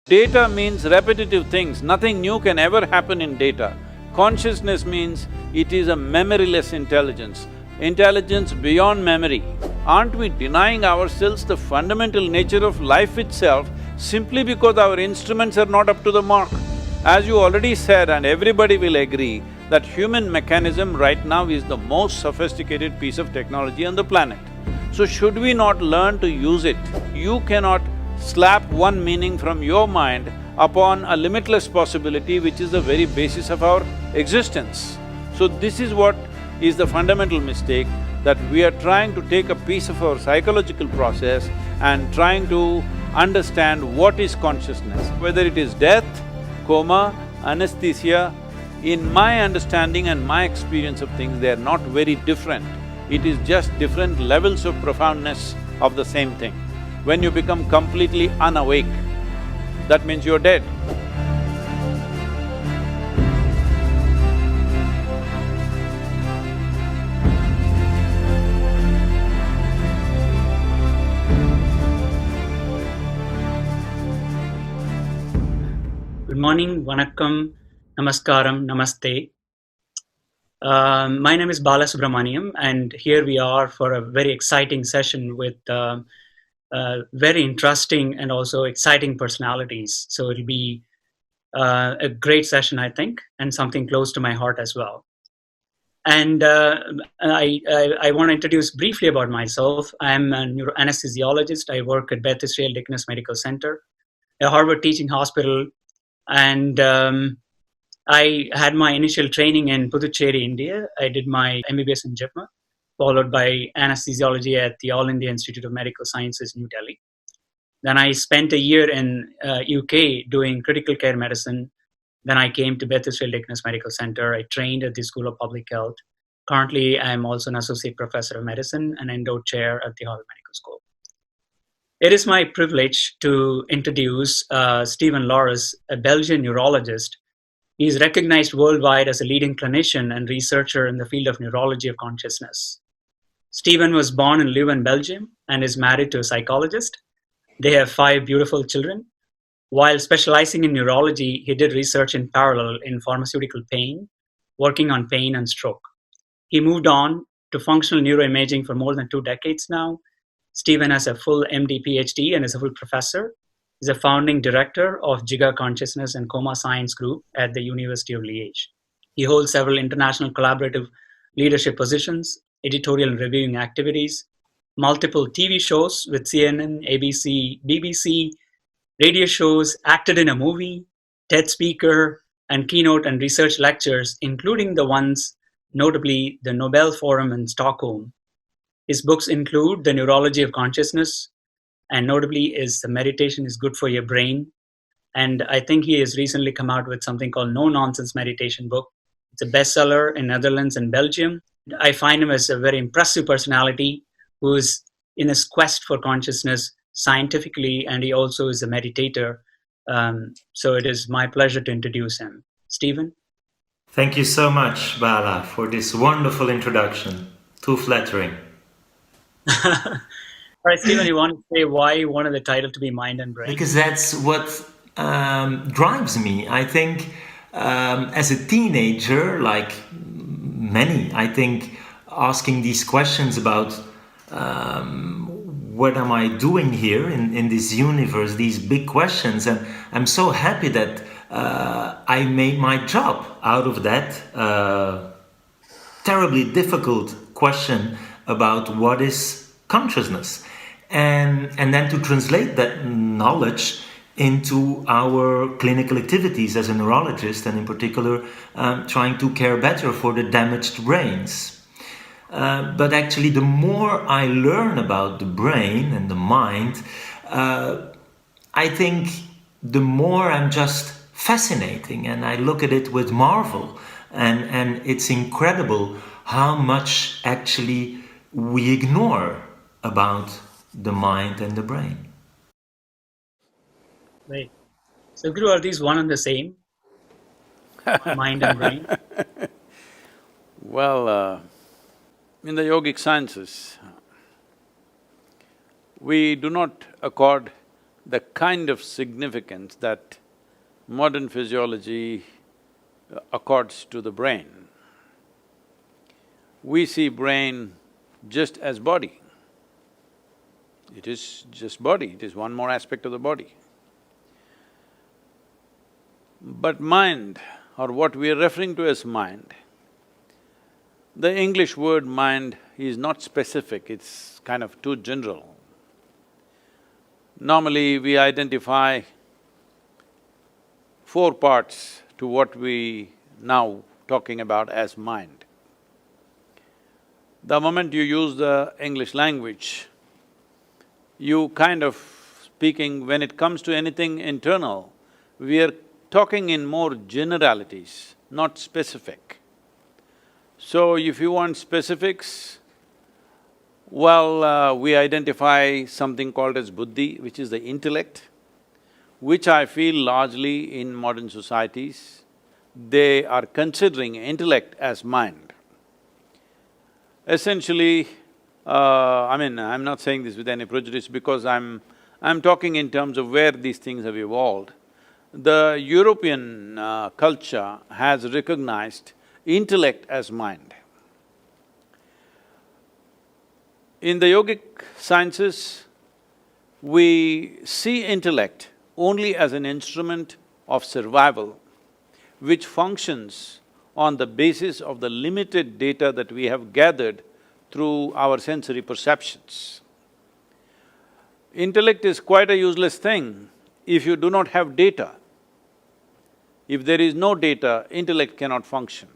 Data means repetitive things, nothing new can ever happen in data. Consciousness means it is a memoryless intelligence, intelligence beyond memory. Aren't we denying ourselves the fundamental nature of life itself simply because our instruments are not up to the mark? As you already said, and everybody will agree, that human mechanism right now is the most sophisticated piece of technology on the planet. So should we not learn to use it? You cannot slap one meaning from your mind upon a limitless possibility which is the very basis of our existence. So this is what is the fundamental mistake, that we are trying to take a piece of our psychological process and trying to understand what is consciousness, whether it is death, coma, anesthesia. In my understanding and my experience of things, they are not very different. It is just different levels of profoundness of the same thing. When you become completely unawake, that means you're dead. Good morning, vanakkam, namaskaram, namaste. My name is Bala Subramaniam, and here we are for a very exciting session with very interesting and also exciting personalities. So it'll be a great session, I think, and something close to my heart as well. And I want to introduce briefly about myself. I'm a neuroanesthesiologist. I work at Beth Israel Deaconess Medical Center, a Harvard teaching hospital, and I had my initial training in Puducherry, India. I did my MBBS in JIPMA, followed by anesthesiology at the All India Institute of Medical Sciences, New Delhi. Then I spent a year in UK doing critical care medicine. Then I came to Beth Israel Deaconess Medical Center. I trained at the School of Public Health. Currently, I'm also an associate professor of medicine and endo chair at the Harvard Medical School. It is my privilege to introduce Stephen Laureys, a Belgian neurologist. He is recognized worldwide as a leading clinician and researcher in the field of neurology of consciousness. Stephen was born in Leuven, Belgium, and is married to a psychologist. They have 5 beautiful children. While specializing in neurology, he did research in parallel in pharmaceutical pain, working on pain and stroke. He moved on to functional neuroimaging for more than 2 decades now. Stephen has a full MD PhD and is a full professor. He's a founding director of Jiga Consciousness and Coma Science Group at the University of Liège. He holds several international collaborative leadership positions, editorial and reviewing activities, multiple TV shows with CNN, ABC, BBC, radio shows, acted in a movie, TED speaker, and keynote and research lectures, including the ones, notably the Nobel Forum in Stockholm. His books include The Neurology of Consciousness, and notably is The Meditation is Good for Your Brain. And I think he has recently come out with something called No Nonsense Meditation book. It's a bestseller in Netherlands and Belgium. I find him as a very impressive personality who is in his quest for consciousness scientifically, and he also is a meditator. So it is my pleasure to introduce him. Stephen? Thank you so much, Bala, for this wonderful introduction. Too flattering. All right, Stephen, you want to say why you wanted the title to be Mind and Brain? Because that's what drives me. I think as a teenager, like many, I think asking these questions about what am I doing here in this universe, these big questions. And I'm so happy that I made my job out of that terribly difficult question about what is consciousness. And then to translate that knowledge into our clinical activities as a neurologist, and in particular trying to care better for the damaged brains. But actually, the more I learn about the brain and the mind, I think the more I'm just fascinating, and I look at it with marvel. And it's incredible how much actually we ignore about the mind and the brain. Right. So, Guru, are these one and the same? Mind and brain? Well, in the yogic sciences, we do not accord the kind of significance that modern physiology accords to the brain. We see brain just as body. It is just body, it is one more aspect of the body. But mind, or what we are referring to as mind, the English word mind is not specific, it's kind of too general. Normally, we identify four parts to what we now talking about as mind. The moment you use the English language, you kind of speaking, when it comes to anything internal, we are talking in more generalities, not specific. So if you want specifics, well, we identify something called as buddhi, which is the intellect, which I feel largely in modern societies, they are considering intellect as mind. Essentially, I'm not saying this with any prejudice because I'm talking in terms of where these things have evolved. The European culture has recognized intellect as mind. In the yogic sciences, we see intellect only as an instrument of survival, which functions on the basis of the limited data that we have gathered through our sensory perceptions. Intellect is quite a useless thing if you do not have data. If there is no data, intellect cannot function.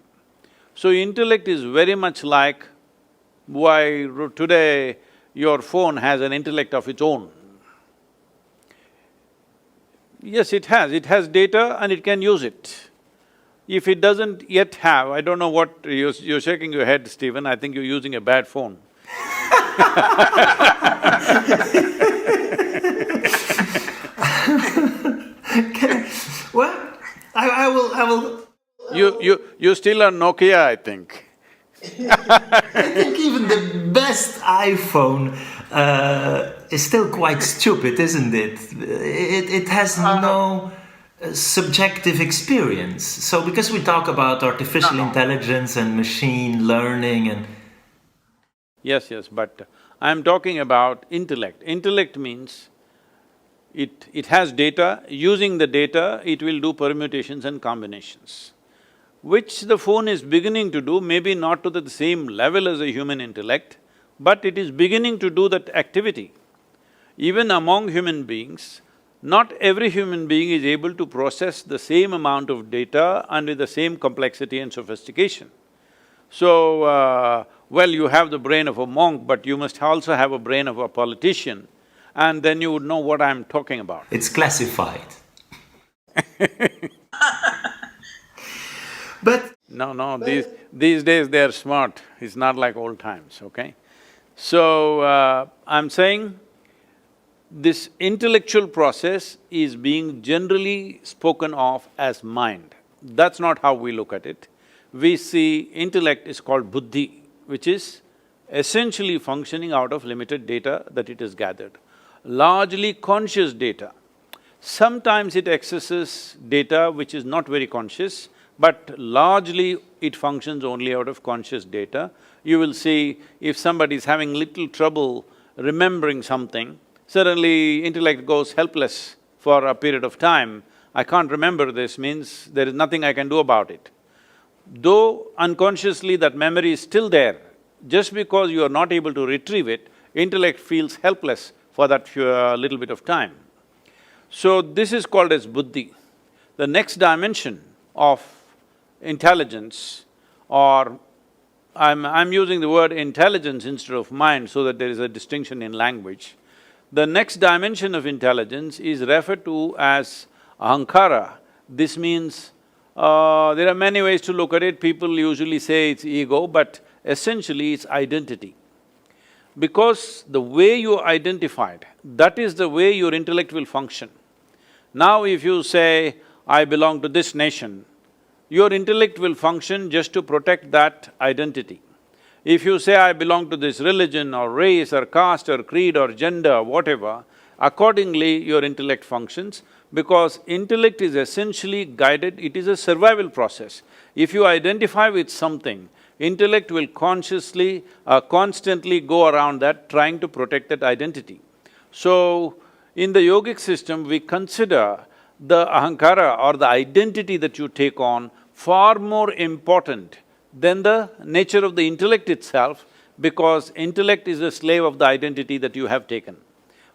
So intellect is very much like why today your phone has an intellect of its own. Yes, it has data and it can use it. If it doesn't yet have, I don't know what… you're shaking your head, Stephen, I think you're using a bad phone. Well, I will… You still are Nokia, I think. I think even the best iPhone is still quite stupid, isn't it? It has no subjective experience. So because we talk about artificial intelligence and machine learning and… Yes, but I'm talking about intellect. Intellect means it has data, using the data, it will do permutations and combinations, which the phone is beginning to do, maybe not to the same level as a human intellect, but it is beginning to do that activity. Even among human beings, not every human being is able to process the same amount of data and with the same complexity and sophistication. So, well, you have the brain of a monk, but you must also have a brain of a politician, and then you would know what I'm talking about. It's classified. But… No, these days they are smart, it's not like old times, okay? So, I'm saying this intellectual process is being generally spoken of as mind. That's not how we look at it. We see intellect is called buddhi, which is essentially functioning out of limited data that it has gathered. Largely conscious data. Sometimes it accesses data which is not very conscious, but largely it functions only out of conscious data. You will see if somebody is having little trouble remembering something, suddenly intellect goes helpless for a period of time. I can't remember this means there is nothing I can do about it. Though unconsciously that memory is still there, just because you are not able to retrieve it, intellect feels helpless for that little bit of time. So this is called as buddhi. The next dimension of intelligence, or I'm using the word intelligence instead of mind so that there is a distinction in language. The next dimension of intelligence is referred to as ahankara. This means, there are many ways to look at it, people usually say it's ego, but essentially it's identity. Because the way you are identified, that is the way your intellect will function. Now if you say, I belong to this nation, your intellect will function just to protect that identity. If you say, I belong to this religion or race or caste or creed or gender, whatever, Accordingly, your intellect functions, because intellect is essentially guided, it is a survival process. If you identify with something, intellect will consciously, constantly go around that, trying to protect that identity. So, in the yogic system, we consider the ahankara or the identity that you take on far more important than the nature of the intellect itself, because intellect is a slave of the identity that you have taken.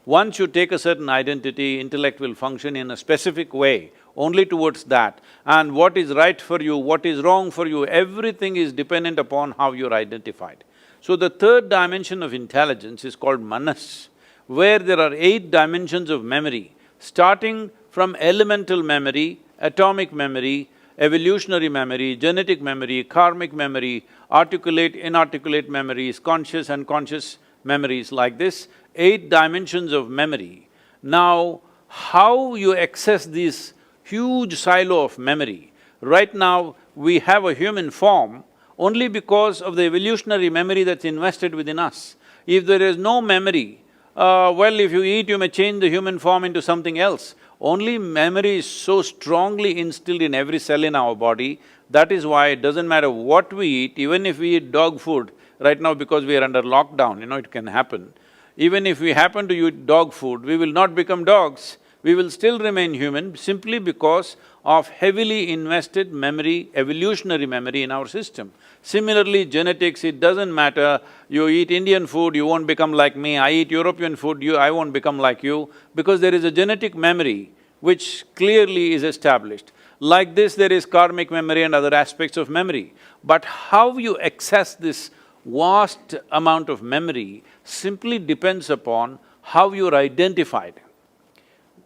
Once you take a certain identity, intellect will function in a specific way, only towards that. And what is right for you, what is wrong for you, everything is dependent upon how you're identified. So the third dimension of intelligence is called manas, where there are 8 dimensions of memory, starting from elemental memory, atomic memory, evolutionary memory, genetic memory, karmic memory, articulate, inarticulate memories, conscious, unconscious memories, like this, 8 dimensions of memory. Now, how you access this huge silo of memory? Right now, we have a human form only because of the evolutionary memory that's invested within us. If there is no memory, well, if you eat, you may change the human form into something else. Only memory is so strongly instilled in every cell in our body, that is why it doesn't matter what we eat, even if we eat dog food, right now because we are under lockdown, it can happen. Even if we happen to eat dog food, we will not become dogs, we will still remain human simply because of heavily invested memory, evolutionary memory in our system. Similarly, genetics, it doesn't matter, you eat Indian food, you won't become like me, I eat European food, I won't become like you, because there is a genetic memory which clearly is established. Like this, there is karmic memory and other aspects of memory. But how you access this vast amount of memory simply depends upon how you're identified.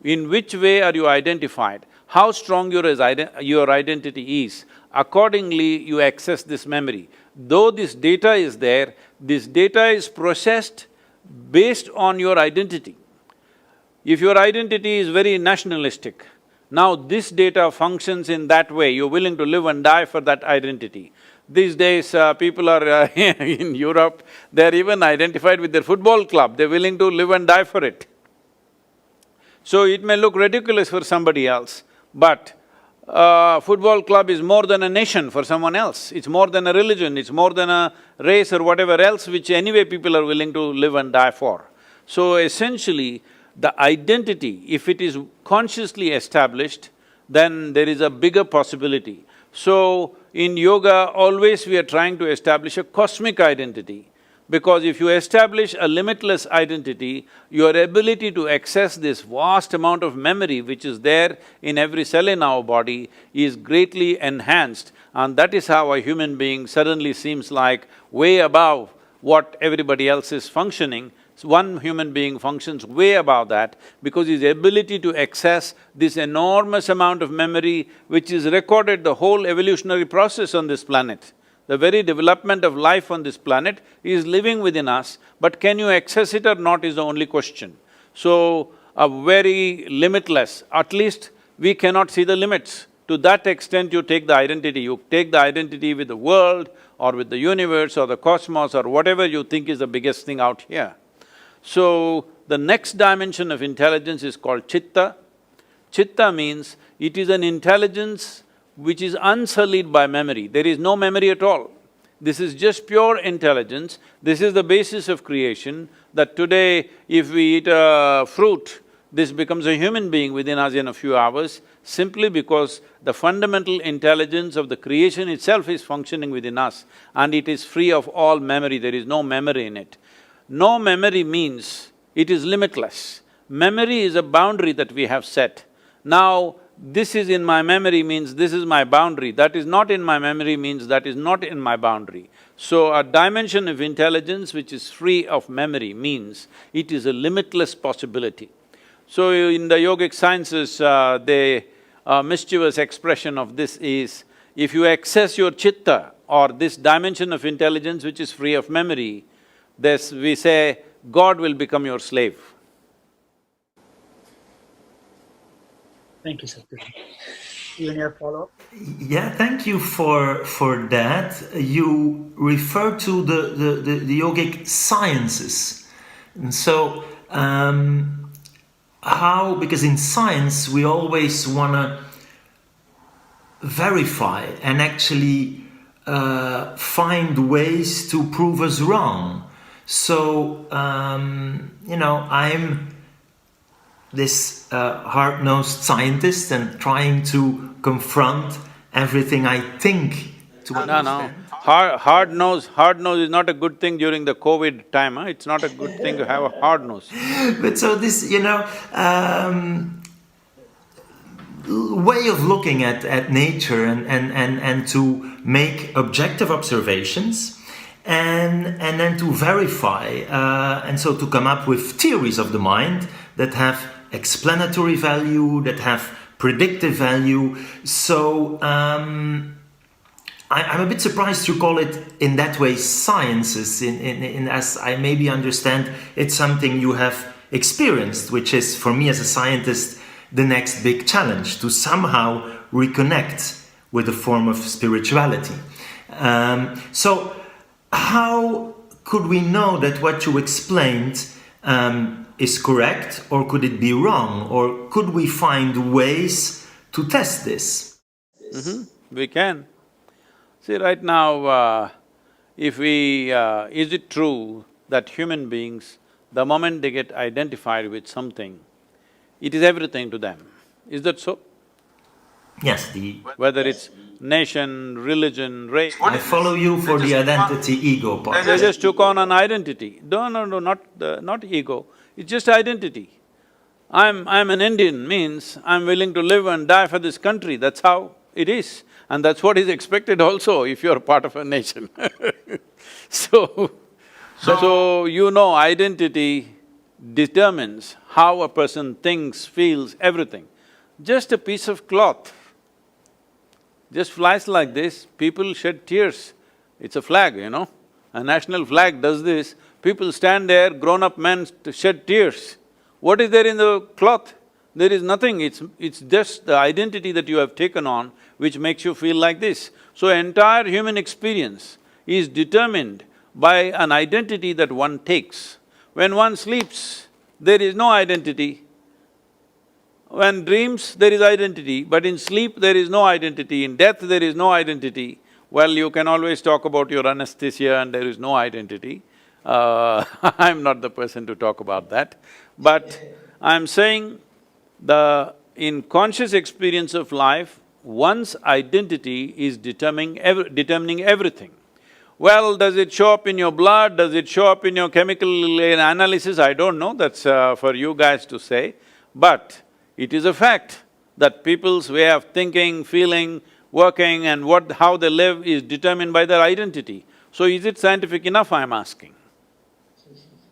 In which way are you identified? How strong your identity is, accordingly you access this memory. Though this data is there, this data is processed based on your identity. If your identity is very nationalistic, now this data functions in that way, you're willing to live and die for that identity. These days, people are in Europe, they're even identified with their football club, they're willing to live and die for it. So it may look ridiculous for somebody else, but football club is more than a nation for someone else, it's more than a religion, it's more than a race or whatever else which anyway people are willing to live and die for. So essentially, the identity, if it is consciously established, then there is a bigger possibility. So in yoga, always we are trying to establish a cosmic identity, because if you establish a limitless identity, your ability to access this vast amount of memory which is there in every cell in our body is greatly enhanced, and that is how a human being suddenly seems like way above what everybody else is functioning. So one human being functions way above that because his ability to access this enormous amount of memory which is recorded the whole evolutionary process on this planet. The very development of life on this planet is living within us, but can you access it or not is the only question. So, a very limitless, at least we cannot see the limits. To that extent you take the identity, you take the identity with the world or with the universe or the cosmos or whatever you think is the biggest thing out here. So, the next dimension of intelligence is called chitta. Chitta means it is an intelligence which is unsullied by memory, there is no memory at all. This is just pure intelligence, this is the basis of creation, that today if we eat a fruit, this becomes a human being within us in a few hours, simply because the fundamental intelligence of the creation itself is functioning within us and it is free of all memory, there is no memory in it. No memory means it is limitless. Memory is a boundary that we have set. Now, this is in my memory means this is my boundary, that is not in my memory means that is not in my boundary. So a dimension of intelligence which is free of memory means it is a limitless possibility. So in the yogic sciences, the mischievous expression of this is, if you access your chitta or this dimension of intelligence which is free of memory, this we say, God will become your slave. Thank you, Sadhguru. You any follow-up? Yeah, thank you for that. You refer to the yogic sciences. And so how, because in science we always want to verify and actually find ways to prove us wrong. So, I'm this hard-nosed scientist and trying to confront everything I think to understand. No. Hard nose is not a good thing during the COVID time, huh? It's not a good thing to have a hard nose. But so this, way of looking at nature and to make objective observations and then to verify and so to come up with theories of the mind that have explanatory value, that have predictive value. So I'm a bit surprised you call it in that way sciences, in as I maybe understand it's something you have experienced, which is for me as a scientist the next big challenge, to somehow reconnect with a form of spirituality. So how could we know that what you explained is correct, or could it be wrong, or could we find ways to test this? We can. See, right now, is it true that human beings, the moment they get identified with something, it is everything to them? Is that so? Yes, Whether it's nation, religion, race… I follow you for the identity ego part. They just took on an identity. No, not ego, it's just identity. I'm an Indian means I'm willing to live and die for this country, that's how it is. And that's what is expected also if you're part of a nation. So identity determines how a person thinks, feels, everything. Just a piece of cloth just flies like this, people shed tears. It's a flag, a national flag does this, people stand there, grown-up men shed tears. What is there in the cloth? There is nothing, it's just the identity that you have taken on which makes you feel like this. So entire human experience is determined by an identity that one takes. When one sleeps, there is no identity. When dreams, there is identity, but in sleep there is no identity, in death there is no identity. Well, you can always talk about your anesthesia and there is no identity. I'm not the person to talk about that. But I'm saying in conscious experience of life, one's identity is determining everything. Well, does it show up in your blood, does it show up in your chemical analysis? I don't know, that's for you guys to say. But it is a fact that people's way of thinking, feeling, working and how they live is determined by their identity. So is it scientific enough, I'm asking?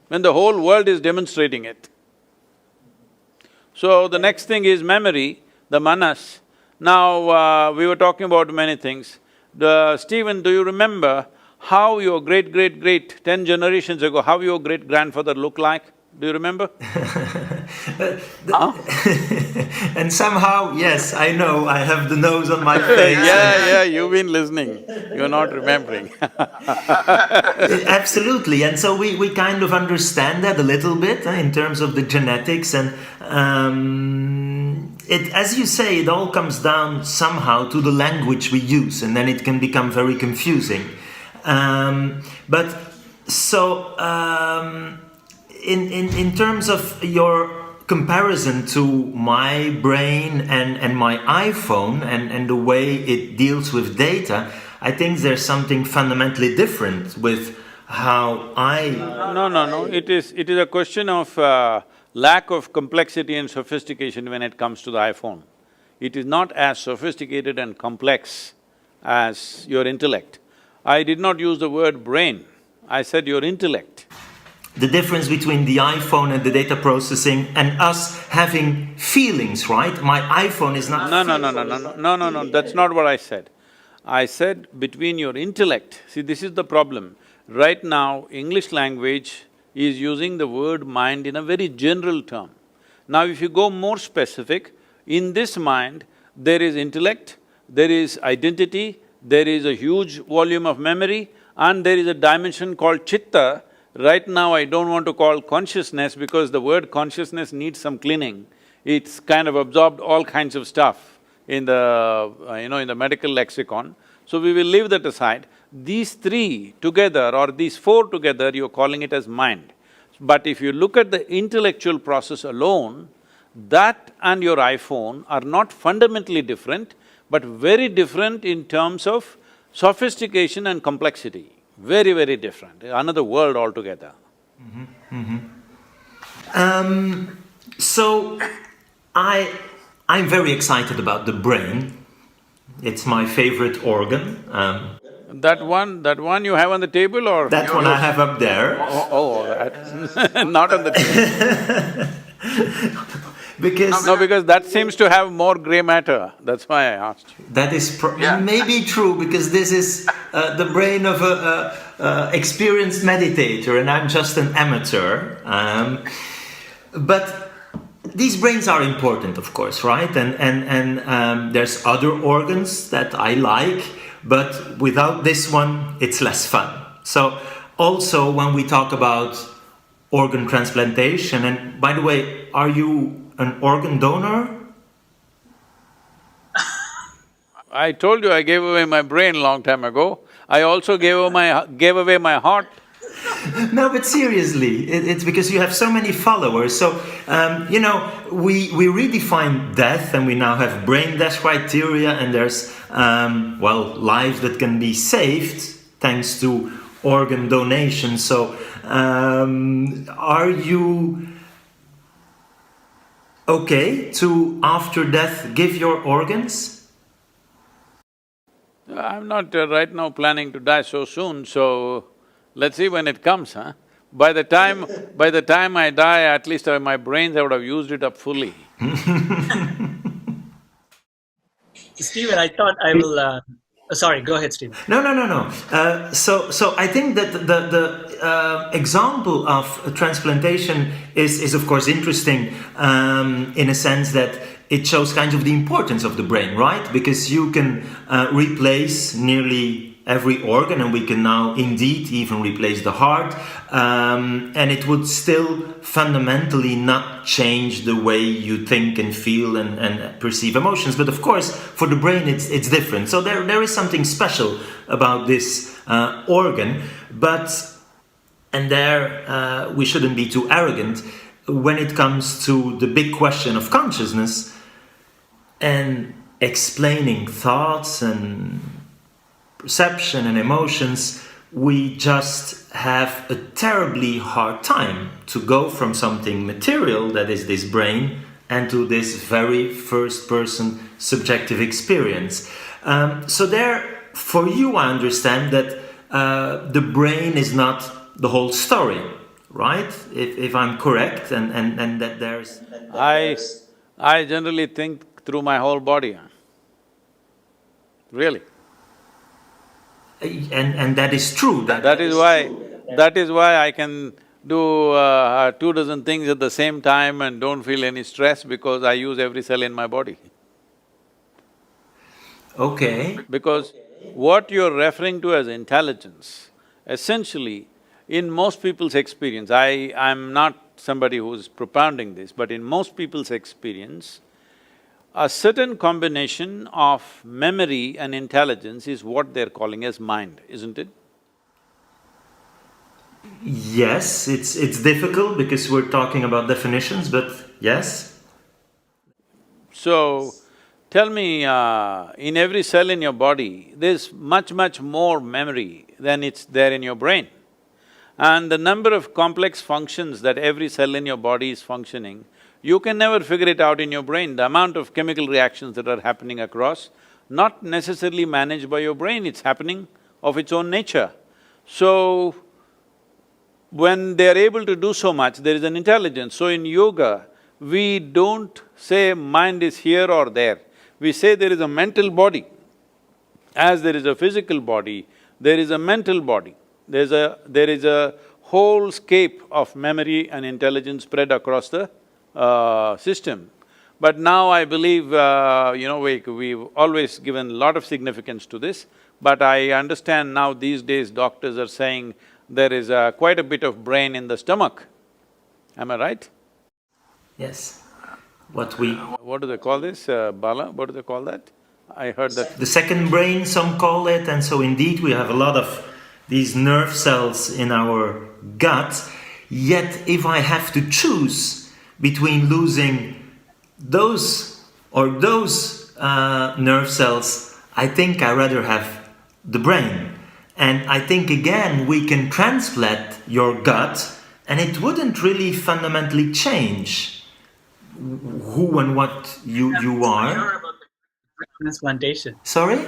When the whole world is demonstrating it. So the next thing is memory, the manas. Now, we were talking about many things. Stephen, do you remember how your great-great-great, 10 generations ago, how your great-grandfather looked like? Do you remember? And somehow, yes, I know, I have the nose on my face. Yeah, you've been listening, you're not remembering. Absolutely, and so we kind of understand that a little bit in terms of the genetics and as you say, it all comes down somehow to the language we use, and then it can become very confusing. In terms of your comparison to my brain and my iPhone and the way it deals with data, I think there's something fundamentally different with how I… No, it is a question of lack of complexity and sophistication when it comes to the iPhone. It is not as sophisticated and complex as your intellect. I did not use the word brain, I said your intellect. The difference between the iPhone and the data processing and us having feelings, right? My iPhone is not… No, that's not what I said. I said between your intellect, see this is the problem. Right now, English language is using the word mind in a very general term. Now if you go more specific, in this mind, there is intellect, there is identity, there is a huge volume of memory, and there is a dimension called chitta, Right now, I don't want to call consciousness because the word consciousness needs some cleaning. It's kind of absorbed all kinds of stuff in the, in the medical lexicon. So we will leave that aside. These three together or these four together, you're calling it as mind. But if you look at the intellectual process alone, that and your iPhone are not fundamentally different, but very different in terms of sophistication and complexity. Very, very different, another world altogether. So, I'm very excited about the brain. It's my favorite organ. That one you have on the table or? That one I have up there. Not on the table. Because… No, because that seems to have more grey matter, that's why I asked you. That is maybe true, because this is the brain of a experienced meditator and I'm just an amateur. But these brains are important, of course, right? And there's other organs that I like, but without this one, it's less fun. So also when we talk about organ transplantation, and by the way, are you an organ donor? I told you I gave away my brain long time ago. I also gave away my heart. No, but seriously, it's because you have so many followers. So, we redefine death and we now have brain death criteria, and there's, lives that can be saved thanks to organ donation. So, are you okay to, after death, give your organs? I'm not right now planning to die so soon, so let's see when it comes, huh? By the time I die, at least my brains, I would have used it up fully. Stephen, I thought I will… sorry, go ahead, Stephen. No. So I think that the example of transplantation is of course interesting in a sense that it shows kind of the importance of the brain, right? Because you can replace nearly every organ, and we can now indeed even replace the heart, and it would still fundamentally not change the way you think and feel and perceive emotions. But of course, for the brain, it's different. So there is something special about this organ, and there we shouldn't be too arrogant when it comes to the big question of consciousness and explaining thoughts and perception and emotions. We just have a terribly hard time to go from something material, that is this brain, and to this very first-person subjective experience. So there, for you, I understand that the brain is not the whole story, right? If I'm correct, and that there's… I generally think through my whole body, really. And that is true. That is why I can do 2 dozen things at the same time and don't feel any stress, because I use every cell in my body. Okay. Because what you're referring to as intelligence, essentially, in most people's experience, I'm not somebody who's propounding this, but in most people's experience, a certain combination of memory and intelligence is what they're calling as mind, isn't it? Yes, it's difficult because we're talking about definitions, but yes. So, tell me, in every cell in your body, there's much more memory than it's there in your brain. And the number of complex functions that every cell in your body is functioning, you can never figure it out in your brain. The amount of chemical reactions that are happening across, not necessarily managed by your brain, it's happening of its own nature. So, when they're able to do so much, there is an intelligence. So in yoga, we don't say mind is here or there. We say there is a mental body. As there is a physical body, there is a mental body. There is a whole scape of memory and intelligence spread across the system. But now I believe, we've always given a lot of significance to this, but I understand now these days doctors are saying there is quite a bit of brain in the stomach. Am I right? Yes. What do they call this, Bala? What do they call that? I heard that… The second brain, some call it, and so indeed we have a lot of these nerve cells in our gut. Yet if I have to choose between losing those or those nerve cells, I think I rather have the brain. And I think again we can transplant your gut and it wouldn't really fundamentally change who and what you are. Transplantation. Sorry?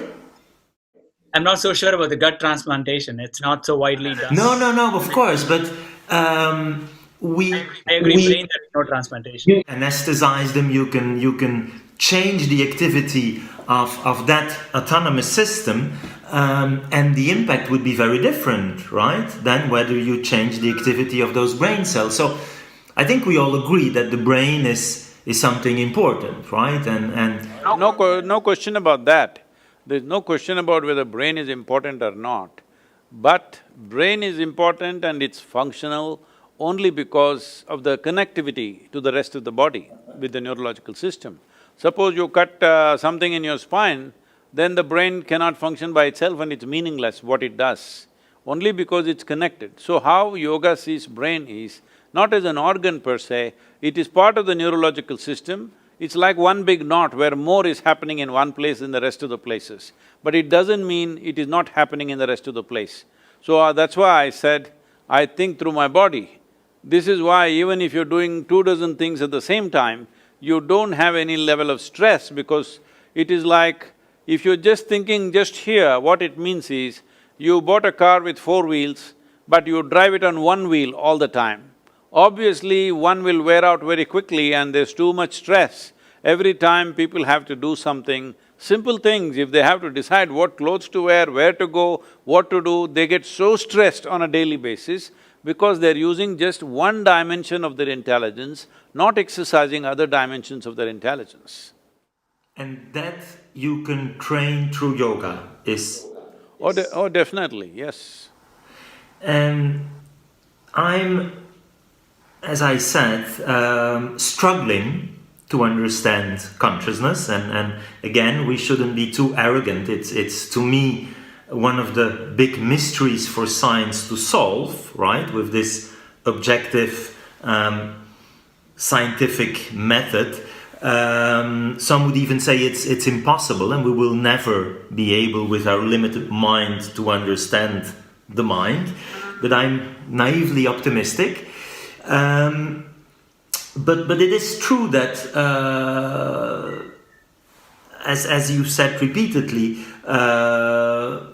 I'm not so sure about the gut transplantation. It's not so widely done. No, of course, but I agree. Brain, there is no transplantation. You anesthetize them. You can change the activity of that autonomous system, and the impact would be very different, right? Than whether you change the activity of those brain cells. So, I think we all agree that the brain is something important, right? And no question about that. There's no question about whether brain is important or not. But brain is important and it's functional only because of the connectivity to the rest of the body with the neurological system. Suppose you cut something in your spine, then the brain cannot function by itself and it's meaningless what it does, only because it's connected. So how yoga sees brain is not as an organ per se, it is part of the neurological system. It's like one big knot where more is happening in one place than the rest of the places. But it doesn't mean it is not happening in the rest of the place. So that's why I said, I think through my body. This is why even if you're doing 24 things at the same time, you don't have any level of stress because it is like, if you're just thinking just here, what it means is, you bought a car with 4 wheels, but you drive it on 1 wheel all the time. Obviously, one will wear out very quickly and there's too much stress. Every time people have to do something, simple things, if they have to decide what clothes to wear, where to go, what to do, they get so stressed on a daily basis because they're using just one dimension of their intelligence, not exercising other dimensions of their intelligence. And that you can train through yoga is… Oh, definitely, yes. And I'm, as I said, struggling to understand consciousness, and again, we shouldn't be too arrogant. It's to me one of the big mysteries for science to solve, right? With this objective scientific method. Some would even say it's impossible, and we will never be able, with our limited mind, to understand the mind. But I'm naively optimistic. But it is true that, as you said repeatedly,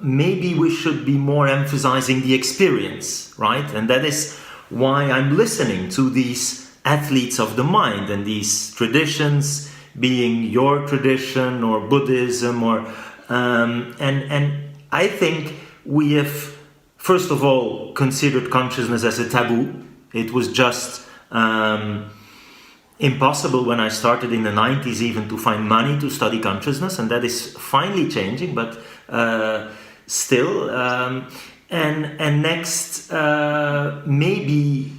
maybe we should be more emphasizing the experience, right? And that is why I'm listening to these athletes of the mind and these traditions, being your tradition or Buddhism or… and I think we have, first of all, considered consciousness as a taboo. It was just impossible when I started in the 90s even to find money to study consciousness, and that is finally changing, but still. And next, maybe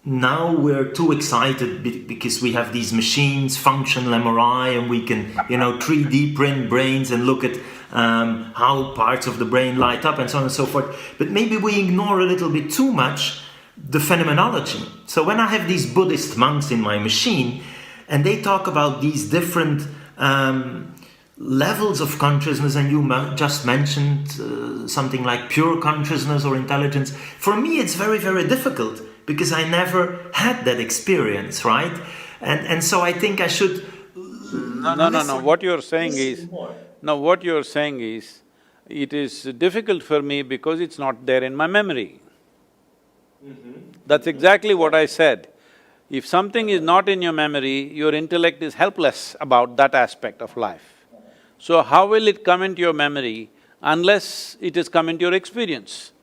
now we're too excited because we have these machines, functional MRI, and we can, 3D print brains and look at how parts of the brain light up and so on and so forth. But maybe we ignore a little bit too much the phenomenology. So when I have these Buddhist monks in my machine and they talk about these different levels of consciousness, and you just mentioned something like pure consciousness or intelligence, for me it's very, very difficult because I never had that experience, right? And so I think I should… No, what you're saying is… No, what you're saying is, it is difficult for me because it's not there in my memory. That's exactly what I said. If something is not in your memory, your intellect is helpless about that aspect of life. So how will it come into your memory unless it has come into your experience?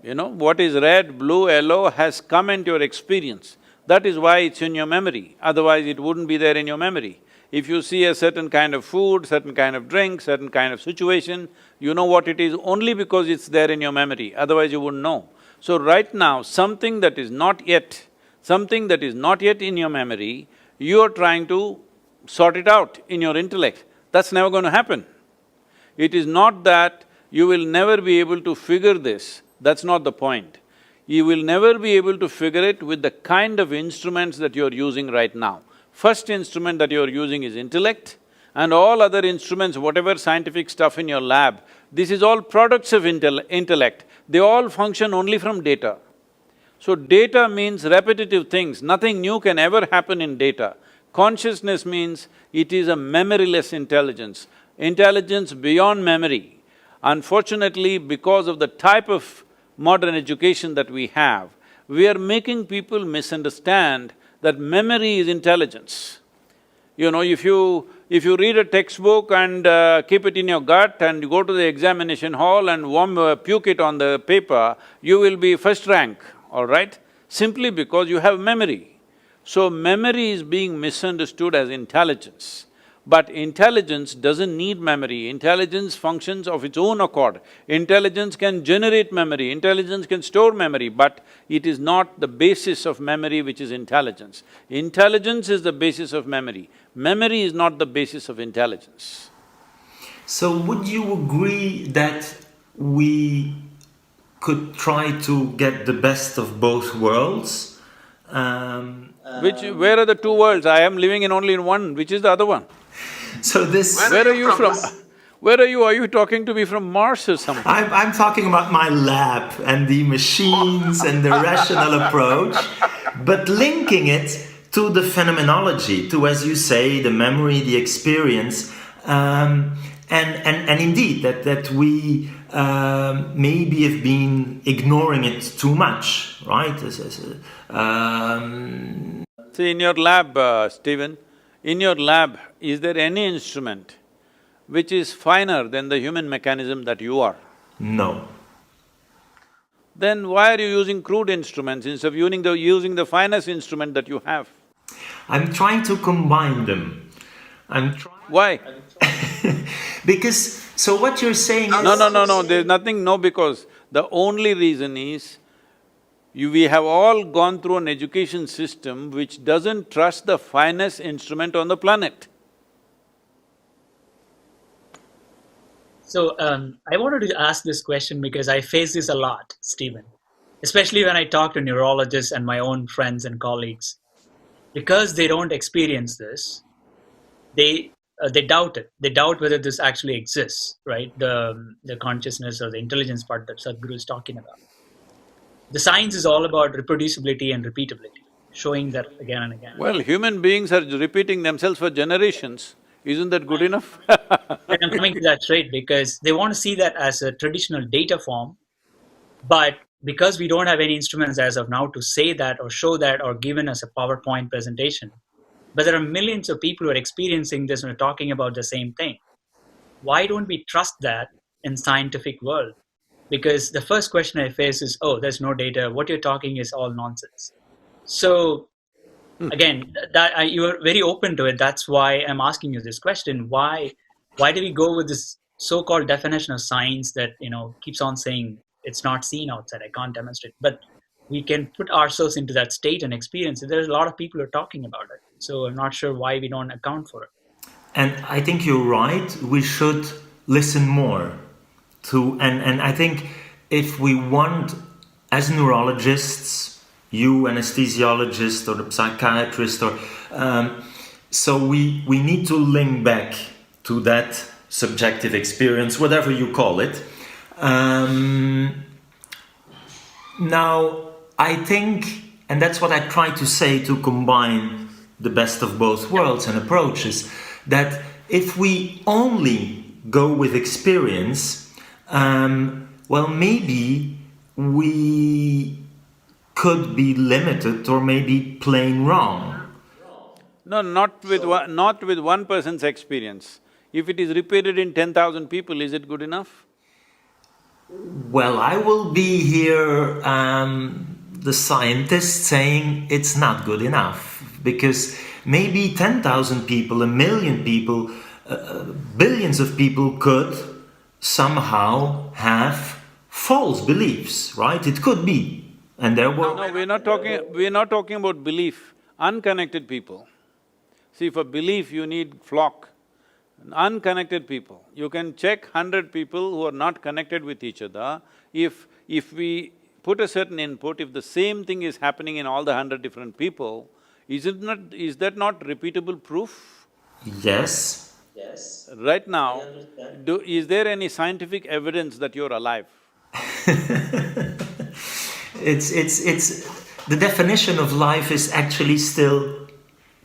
What is red, blue, yellow has come into your experience. That is why it's in your memory, otherwise it wouldn't be there in your memory. If you see a certain kind of food, certain kind of drink, certain kind of situation, you know what it is only because it's there in your memory, otherwise you wouldn't know. So right now, something that is not yet in your memory, you are trying to sort it out in your intellect. That's never going to happen. It is not that you will never be able to figure this, that's not the point. You will never be able to figure it with the kind of instruments that you're using right now. First instrument that you're using is intellect, and all other instruments, whatever scientific stuff in your lab, this is all products of intellect. They all function only from data. So data means repetitive things, nothing new can ever happen in data. Consciousness means it is a memoryless intelligence, intelligence beyond memory. Unfortunately, because of the type of modern education that we have, we are making people misunderstand that memory is intelligence. You know, if you read a textbook and keep it in your gut and you go to the examination hall and puke it on the paper, you will be first rank, all right? Simply because you have memory. So memory is being misunderstood as intelligence. But intelligence doesn't need memory, intelligence functions of its own accord. Intelligence can generate memory, intelligence can store memory, but it is not the basis of memory which is intelligence. Intelligence is the basis of memory. Memory is not the basis of intelligence. So would you agree that we could try to get the best of both worlds? Where are the two worlds? I am living in only in one, which is the other one? So this… Where are you from? Where are you? Are you talking to me from Mars or something? I'm talking about my lab and the machines and the rational approach, but linking it to the phenomenology, to, as you say, the memory, the experience, and indeed that we maybe have been ignoring it too much, right? See, in your lab, Stephen, in your lab, is there any instrument which is finer than the human mechanism that you are? No. Then why are you using crude instruments instead of using the finest instrument that you have? I'm trying to combine them. Why? Because… so what you're saying is… No, there's nothing no because. The only reason is, we have all gone through an education system which doesn't trust the finest instrument on the planet. So, I wanted to ask this question because I face this a lot, Stephen, especially when I talk to neurologists and my own friends and colleagues. Because they don't experience this, they doubt it. They doubt whether this actually exists, right? The consciousness or the intelligence part that SadhGuru is talking about. The science is all about reproducibility and repeatability, showing that again and again. Well, human beings are repeating themselves for generations. Isn't that good enough? And I'm coming to that straight because they want to see that as a traditional data form, but because we don't have any instruments as of now to say that or show that or given us a PowerPoint presentation, but there are millions of people who are experiencing this and are talking about the same thing. Why don't we trust that in scientific world? Because the first question I face is, oh, there's no data, what you're talking is all nonsense. So again, you are very open to it, that's why I'm asking you this question. Why do we go with this so-called definition of science that, keeps on saying it's not seen outside, I can't demonstrate, but we can put ourselves into that state and experience it. There's a lot of people who are talking about it, so I'm not sure why we don't account for it. And I think you're right, we should listen more to… and I think if we want, as neurologists, you anesthesiologist or the psychiatrist, or so we need to link back to that subjective experience, whatever you call it. Now, I think, and that's what I try to say to combine the best of both worlds and approaches, that if we only go with experience, well, maybe we could be limited or maybe plain wrong. No, not with one person's experience. If it is repeated in 10,000 people, is it good enough? Well, I will be here, the scientist, saying it's not good enough, because maybe 10,000 people, 1 million people, billions of people could somehow have false beliefs, right? It could be. And there were… No, we're not talking about belief, unconnected people. See, for belief you need flock. Unconnected people, you can check 100 people who are not connected with each other. If we put a certain input, if the same thing is happening in all the 100 different people, is that not repeatable proof? Yes. Right now, is there any scientific evidence that you're alive? It's… the definition of life is actually still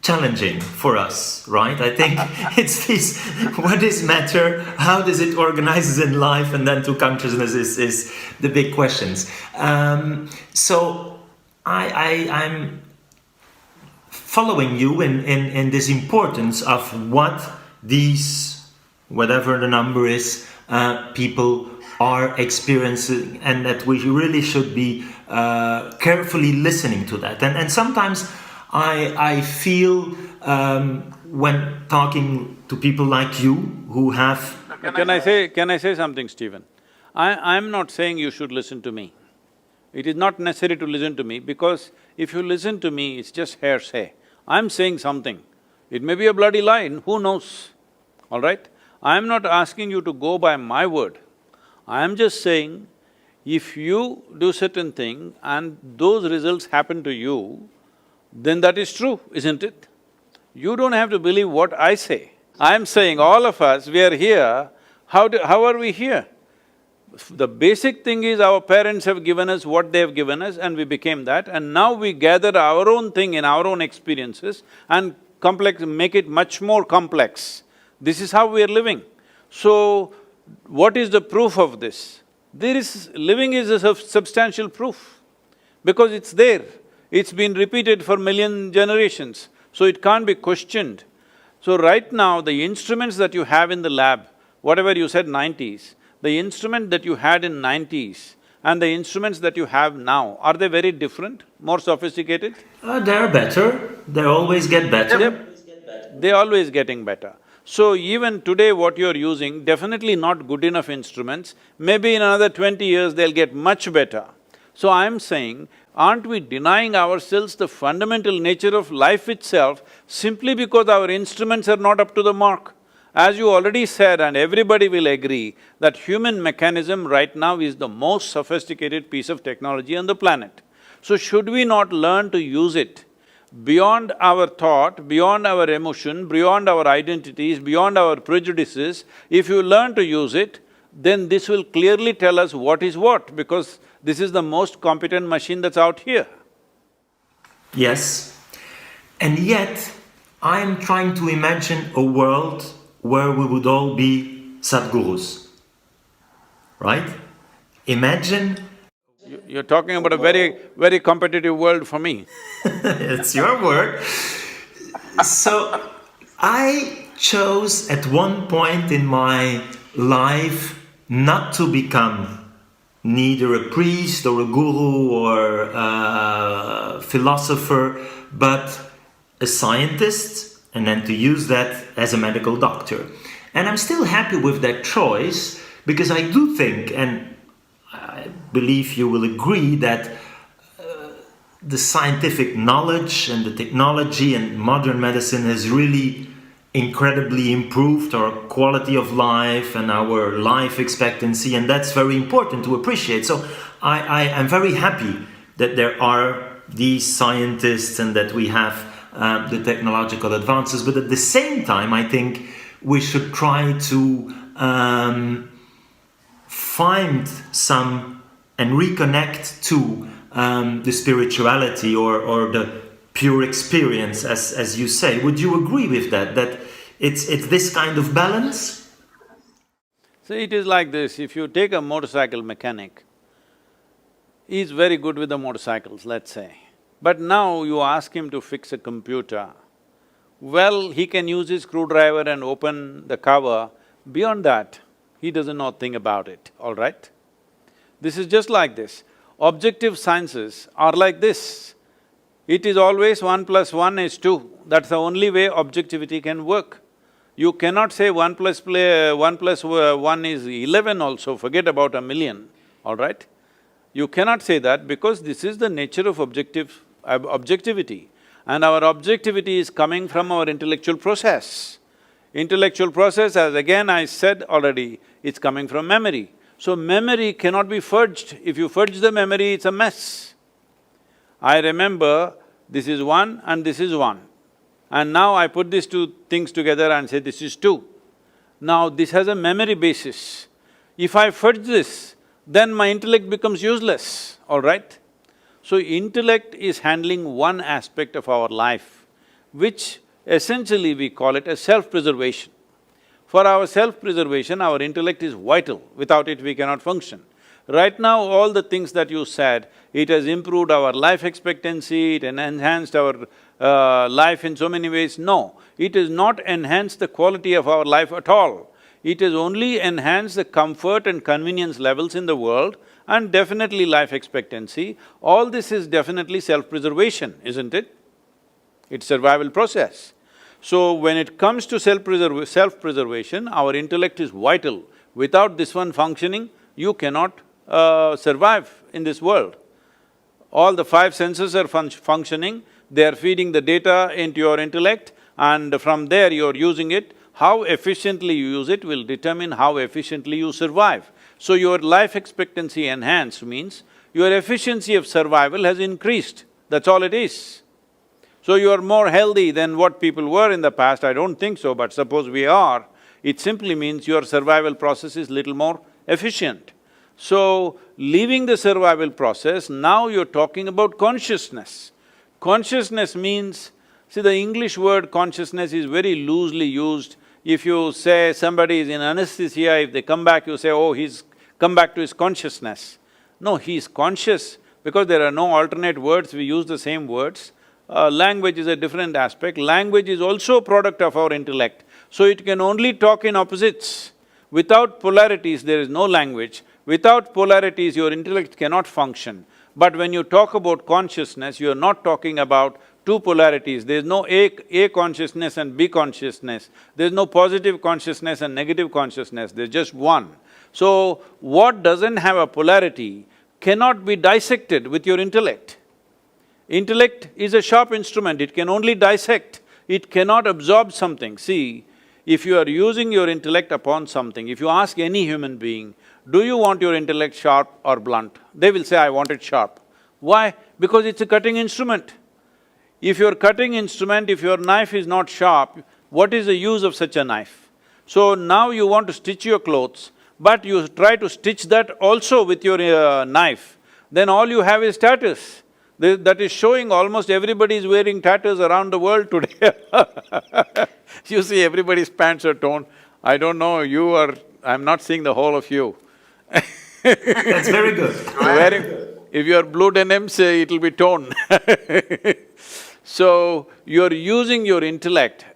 challenging for us, right? I think it's this, what is matter, how does it organize in life, and then to consciousness is the big questions. So I'm following you in this importance of what these, whatever the number is, people are experiencing, and that we really should be carefully listening to that. And sometimes I feel when talking to people like you who have… Can I say something, Stephen? I'm not saying you should listen to me. It is not necessary to listen to me, because if you listen to me, it's just hearsay. I'm saying something. It may be a bloody lie, who knows, all right? I'm not asking you to go by my word. I am just saying, if you do certain thing and those results happen to you, then that is true, isn't it? You don't have to believe what I say. I'm saying all of us, we are here, how are we here? The basic thing is our parents have given us what they have given us and we became that, and now we gather our own thing in our own experiences and make it much more complex. This is how we are living. So, what is the proof of this? Living is a substantial proof, because it's there. It's been repeated for million generations, so it can't be questioned. So right now, the instruments that you have in the lab, whatever you said 90s, the instrument that you had in 90s and the instruments that you have now, are they very different, more sophisticated? They're better, they always get better. They're always getting better. So even today what you're using, definitely not good enough instruments, maybe in another 20 years they'll get much better. So I'm saying, aren't we denying ourselves the fundamental nature of life itself simply because our instruments are not up to the mark? As you already said, and everybody will agree, that human mechanism right now is the most sophisticated piece of technology on the planet. So should we not learn to use it beyond our thought, beyond our emotion, beyond our identities, beyond our prejudices? If you learn to use it, then this will clearly tell us what is what, because this is the most competent machine that's out here. Yes, and yet I'm trying to imagine a world where we would all be SadhGurus, right? Imagine… You're talking about a very competitive world for me. It's your word. So, I chose at one point in my life not to become neither a priest or a guru or a philosopher, but a scientist, and then to use that as a medical doctor. And I'm still happy with that choice, because I do think, and I believe you will agree, that the scientific knowledge and the technology and modern medicine has really incredibly improved our quality of life and our life expectancy, and that's very important to appreciate. So I am very happy that there are these scientists and that we have the technological advances, but at the same time I think we should try to find some and reconnect to the spirituality or the pure experience, as you say. Would you agree with that, that it's this kind of balance? See, it is like this, if you take a motorcycle mechanic, he's very good with the motorcycles, let's say. But now you ask him to fix a computer, well, he can use his screwdriver and open the cover. Beyond that, he doesn't know a thing about it, all right? This is just like this. Objective sciences are like this. It is always 1 + 1 is 2. That's the only way objectivity can work. You cannot say 1 + 1 is 11 also, forget about a million. all right? You cannot say that because this is the nature of objectivity. And our objectivity is coming from our intellectual process. Intellectual process, as again I said already, it's coming from memory. So memory cannot be fudged. If you fudge the memory, it's a mess. I remember this is one and this is one. And now I put these two things together and say this is two. Now this has a memory basis. If I fudge this, then my intellect becomes useless, all right? So intellect is handling one aspect of our life, which essentially we call it as self-preservation. For our self-preservation, our intellect is vital. Without it, we cannot function. Right now, all the things that you said, it has improved our life expectancy, it enhanced our life in so many ways. No, it has not enhanced the quality of our life at all. It has only enhanced the comfort and convenience levels in the world and definitely life expectancy. All this is definitely self-preservation, isn't it? It's survival process. So when it comes to self-preservation, our intellect is vital. Without this one functioning, you cannot survive in this world. All the five senses are functioning, they are feeding the data into your intellect and from there you're using it. How efficiently you use it will determine how efficiently you survive. So your life expectancy enhanced means your efficiency of survival has increased, that's all it is. So you are more healthy than what people were in the past, I don't think so, but suppose we are, it simply means your survival process is little more efficient. So, leaving the survival process, now you're talking about consciousness. Consciousness means, see the English word consciousness is very loosely used. If you say somebody is in anesthesia, if they come back, you say, oh, he's come back to his consciousness. No, he's conscious because there are no alternate words, we use the same words. Language is a different aspect. Language is also a product of our intellect. So it can only talk in opposites. Without polarities, there is no language. Without polarities, your intellect cannot function. But when you talk about consciousness, you are not talking about two polarities. There is no A consciousness and B consciousness. There is no positive consciousness and negative consciousness, there's just one. So, what doesn't have a polarity cannot be dissected with your intellect. Intellect is a sharp instrument, it can only dissect, it cannot absorb something. See, if you are using your intellect upon something, if you ask any human being, do you want your intellect sharp or blunt? They will say, I want it sharp. Why? Because it's a cutting instrument. If your cutting instrument, if your knife is not sharp, what is the use of such a knife? So now you want to stitch your clothes, but you try to stitch that also with your knife, then all you have is tatters. That is showing almost everybody is wearing tatters around the world today. You see everybody's pants are torn. I don't know, you are… I'm not seeing the whole of you. That's very good. If you are blue denims, it'll be torn. So, you're using your intellect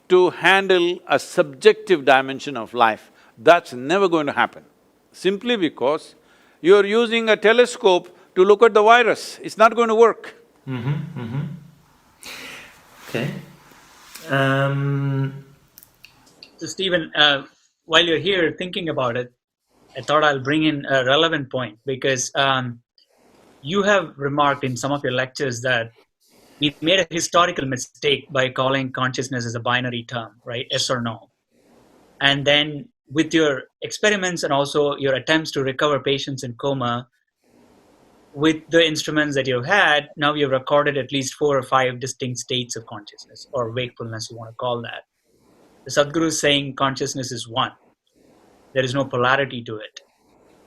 to handle a subjective dimension of life. That's never going to happen. Simply because you're using a telescope to look at the virus, it's not going to work. Okay. So Stephen, while you're here thinking about it, I thought I'll bring in a relevant point because you have remarked in some of your lectures that we made a historical mistake by calling consciousness as a binary term, right? Yes or no. And then with your experiments and also your attempts to recover patients in coma, with the instruments that you've had, now you've recorded at least 4 or 5 distinct states of consciousness, or wakefulness, you want to call that. The SadhGuru is saying consciousness is one. There is no polarity to it.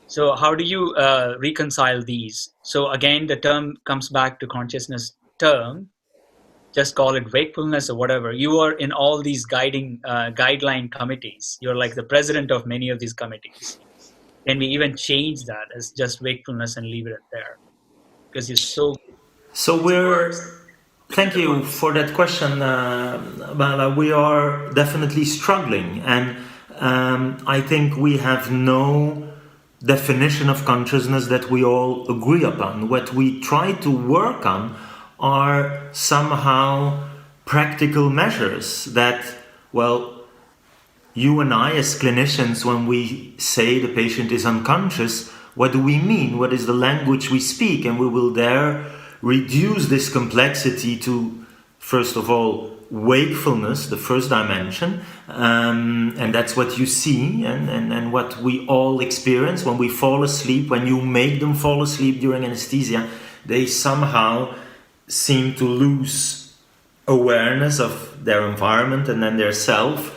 So how do you reconcile these? So again, the term comes back to consciousness term, just call it wakefulness or whatever. You are in all these guideline committees. You're like the president of many of these committees. Can we even change that as just wakefulness and leave it there? Because you're so… Thank you for that question, Bala. We are definitely struggling, and I think we have no definition of consciousness that we all agree upon. What we try to work on are somehow practical measures that, well, you and I as clinicians, when we say the patient is unconscious, what do we mean, what is the language we speak, and we will there reduce this complexity to, first of all, wakefulness, the first dimension, and that's what you see and what we all experience when we fall asleep. When you make them fall asleep during anesthesia, they somehow seem to lose awareness of their environment and then their self.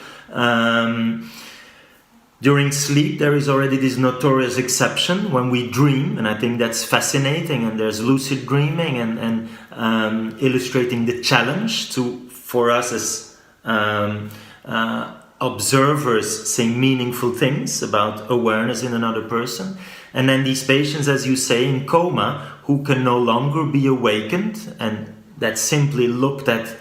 During sleep, there is already this notorious exception when we dream, and I think that's fascinating. And there's lucid dreaming and illustrating the challenge for us as observers saying meaningful things about awareness in another person. And then these patients, as you say, in coma, who can no longer be awakened, and that's simply looked at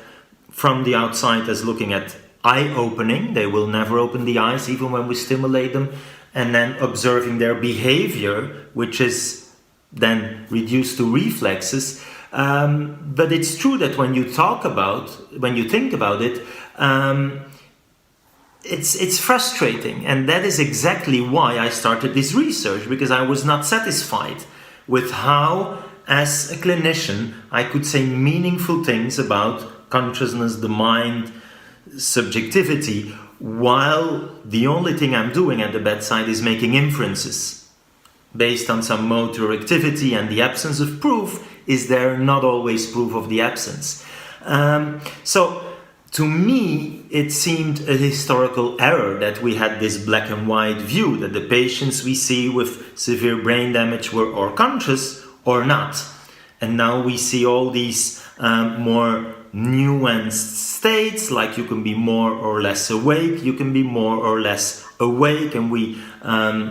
from the outside as looking at eye-opening. They will never open the eyes even when we stimulate them, and then observing their behavior, which is then reduced to reflexes. But it's true that when you think about it, it's frustrating, and that is exactly why I started this research, because I was not satisfied with how, as a clinician, I could say meaningful things about consciousness, the mind, subjectivity, while the only thing I'm doing at the bedside is making inferences based on some motor activity, and the absence of proof is there not always proof of the absence. So to me, it seemed a historical error that we had this black and white view, that the patients we see with severe brain damage were or conscious or not. And now we see all these more nuanced states, like you can be more or less awake, you can be more or less awake, and we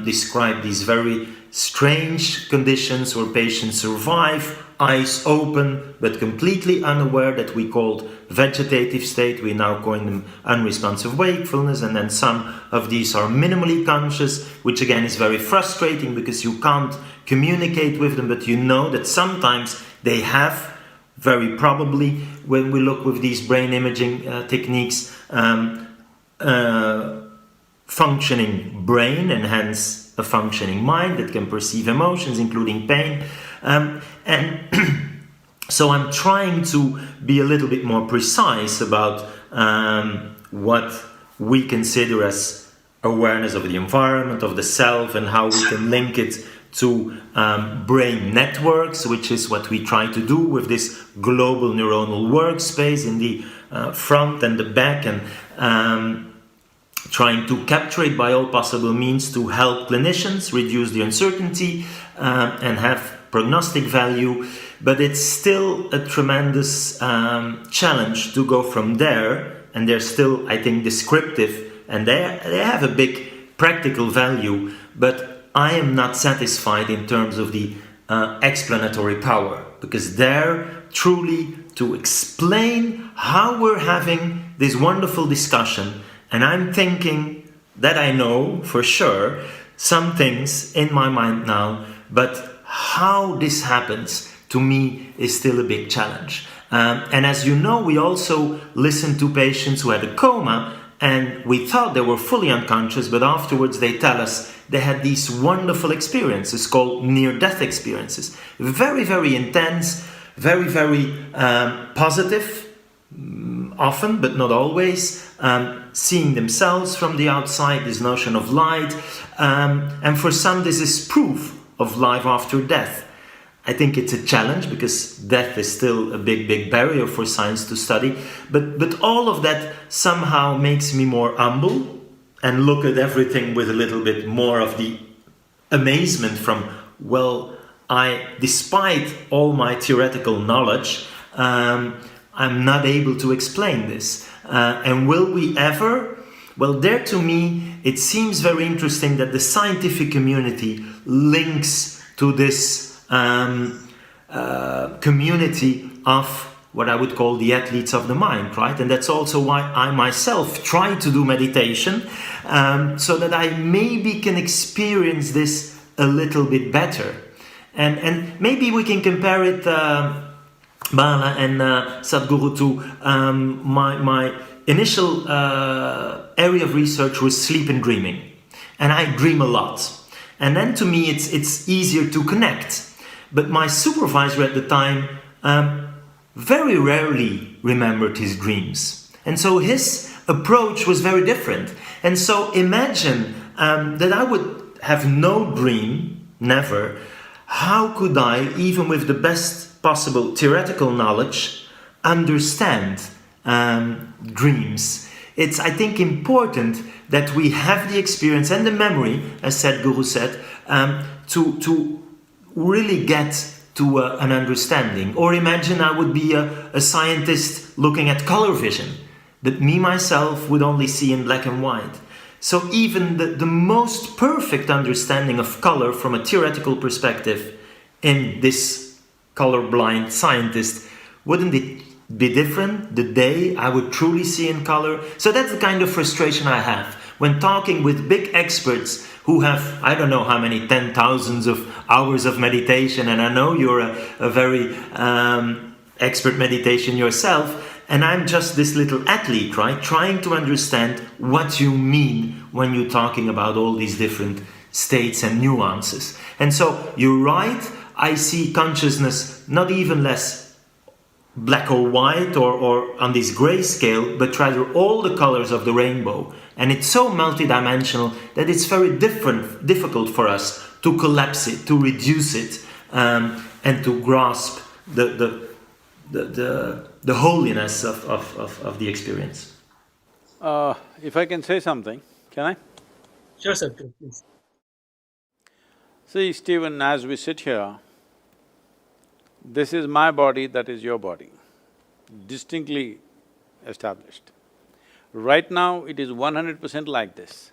describe these very strange conditions where patients survive, eyes open but completely unaware, that we called vegetative state. We now call them unresponsive wakefulness, and then some of these are minimally conscious, which again is very frustrating because you can't communicate with them, but you know that sometimes they have, very probably, when we look with these brain imaging techniques, functioning brain, and hence a functioning mind that can perceive emotions, including pain. And so I'm trying to be a little bit more precise about what we consider as awareness of the environment, of the self, and how we can link it to brain networks, which is what we try to do with this global neuronal workspace in the front and the back, and trying to capture it by all possible means to help clinicians reduce the uncertainty and have prognostic value. But it's still a tremendous challenge to go from there, and they're still, I think, descriptive, and they have a big practical value, but I am not satisfied in terms of the explanatory power, because they're truly to explain how we're having this wonderful discussion. And I'm thinking that I know for sure some things in my mind now, but how this happens to me is still a big challenge. And as you know, we also listened to patients who had a coma, and we thought they were fully unconscious, but afterwards they tell us they had these wonderful experiences called near-death experiences. Very, very intense, very, very positive, often, but not always, seeing themselves from the outside, this notion of light. And for some, this is proof of life after death. I think it's a challenge because death is still a big, big barrier for science to study. But all of that somehow makes me more humble and look at everything with a little bit more of the amazement from, well, despite all my theoretical knowledge, I'm not able to explain this. And will we ever? Well, there to me, it seems very interesting that the scientific community links to this community of what I would call the athletes of the mind, right? And that's also why I myself try to do meditation, so that I maybe can experience this a little bit better. And maybe we can compare it, Bala and SadhGuru, to my initial area of research was sleep and dreaming. And I dream a lot. And then to me it's easier to connect. But my supervisor at the time very rarely remembered his dreams. And so his approach was very different. And so imagine that I would have no dream, never. How could I, even with the best possible theoretical knowledge, understand dreams? It's, I think, important that we have the experience and the memory, as SadhGuru said, to really get to an understanding. Or imagine I would be a scientist looking at color vision, that me myself would only see in black and white. So even the most perfect understanding of color from a theoretical perspective in this colorblind scientist, wouldn't it be different the day I would truly see in color? So that's the kind of frustration I have when talking with big experts who have, I don't know how many 10,000s of hours of meditation, and I know you're a very expert meditation yourself, and I'm just this little athlete, right? Trying to understand what you mean when you're talking about all these different states and nuances. And so you're right, I see consciousness not even less black or white or on this gray scale, but rather all the colors of the rainbow. And it's so multidimensional that it's very difficult for us to collapse it, to reduce it, and to grasp the holiness of the experience. If I can say something, can I? Sure, Sadhguru, please. See, Stephen, as we sit here, this is my body, that is your body, distinctly established. Right now, it is 100% like this.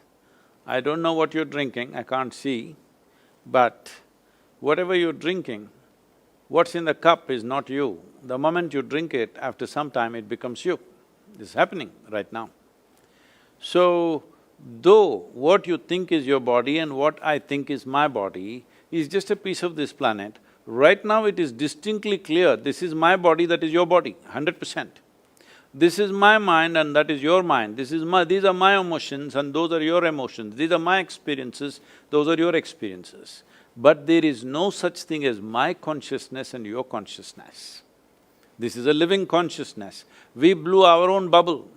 I don't know what you're drinking, I can't see, but whatever you're drinking, what's in the cup is not you. The moment you drink it, after some time it becomes you. This is happening right now. So, though what you think is your body and what I think is my body is just a piece of this planet, right now it is distinctly clear, this is my body, that is your body, 100%. This is my mind and that is your mind, these are my emotions and those are your emotions, these are my experiences, those are your experiences. But there is no such thing as my consciousness and your consciousness. This is a living consciousness. We blew our own bubble.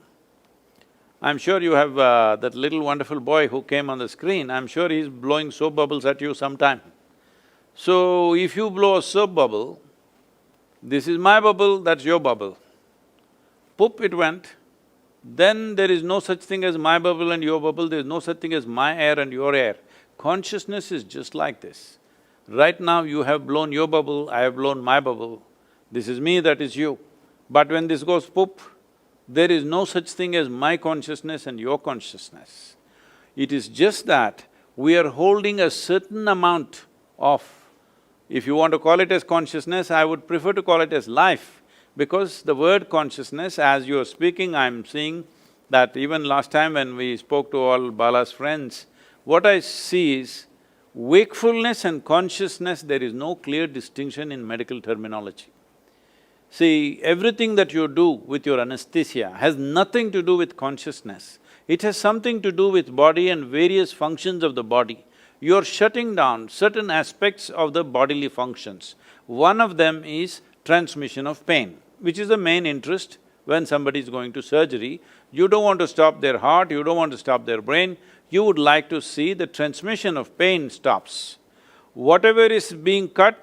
I'm sure you have that little wonderful boy who came on the screen, I'm sure he's blowing soap bubbles at you sometime. So, if you blow a soap bubble, this is my bubble, that's your bubble. Poop, it went. Then there is no such thing as my bubble and your bubble, there is no such thing as my air and your air. Consciousness is just like this. Right now you have blown your bubble, I have blown my bubble. This is me, that is you. But when this goes poop, there is no such thing as my consciousness and your consciousness. It is just that we are holding a certain amount of, if you want to call it as consciousness, I would prefer to call it as life, because the word consciousness, as you are speaking, I'm seeing that even last time when we spoke to all Bala's friends, what I see is wakefulness and consciousness, there is no clear distinction in medical terminology. See, everything that you do with your anesthesia has nothing to do with consciousness. It has something to do with body and various functions of the body. You're shutting down certain aspects of the bodily functions. One of them is transmission of pain, which is the main interest when somebody is going to surgery. You don't want to stop their heart, you don't want to stop their brain, you would like to see the transmission of pain stops. Whatever is being cut,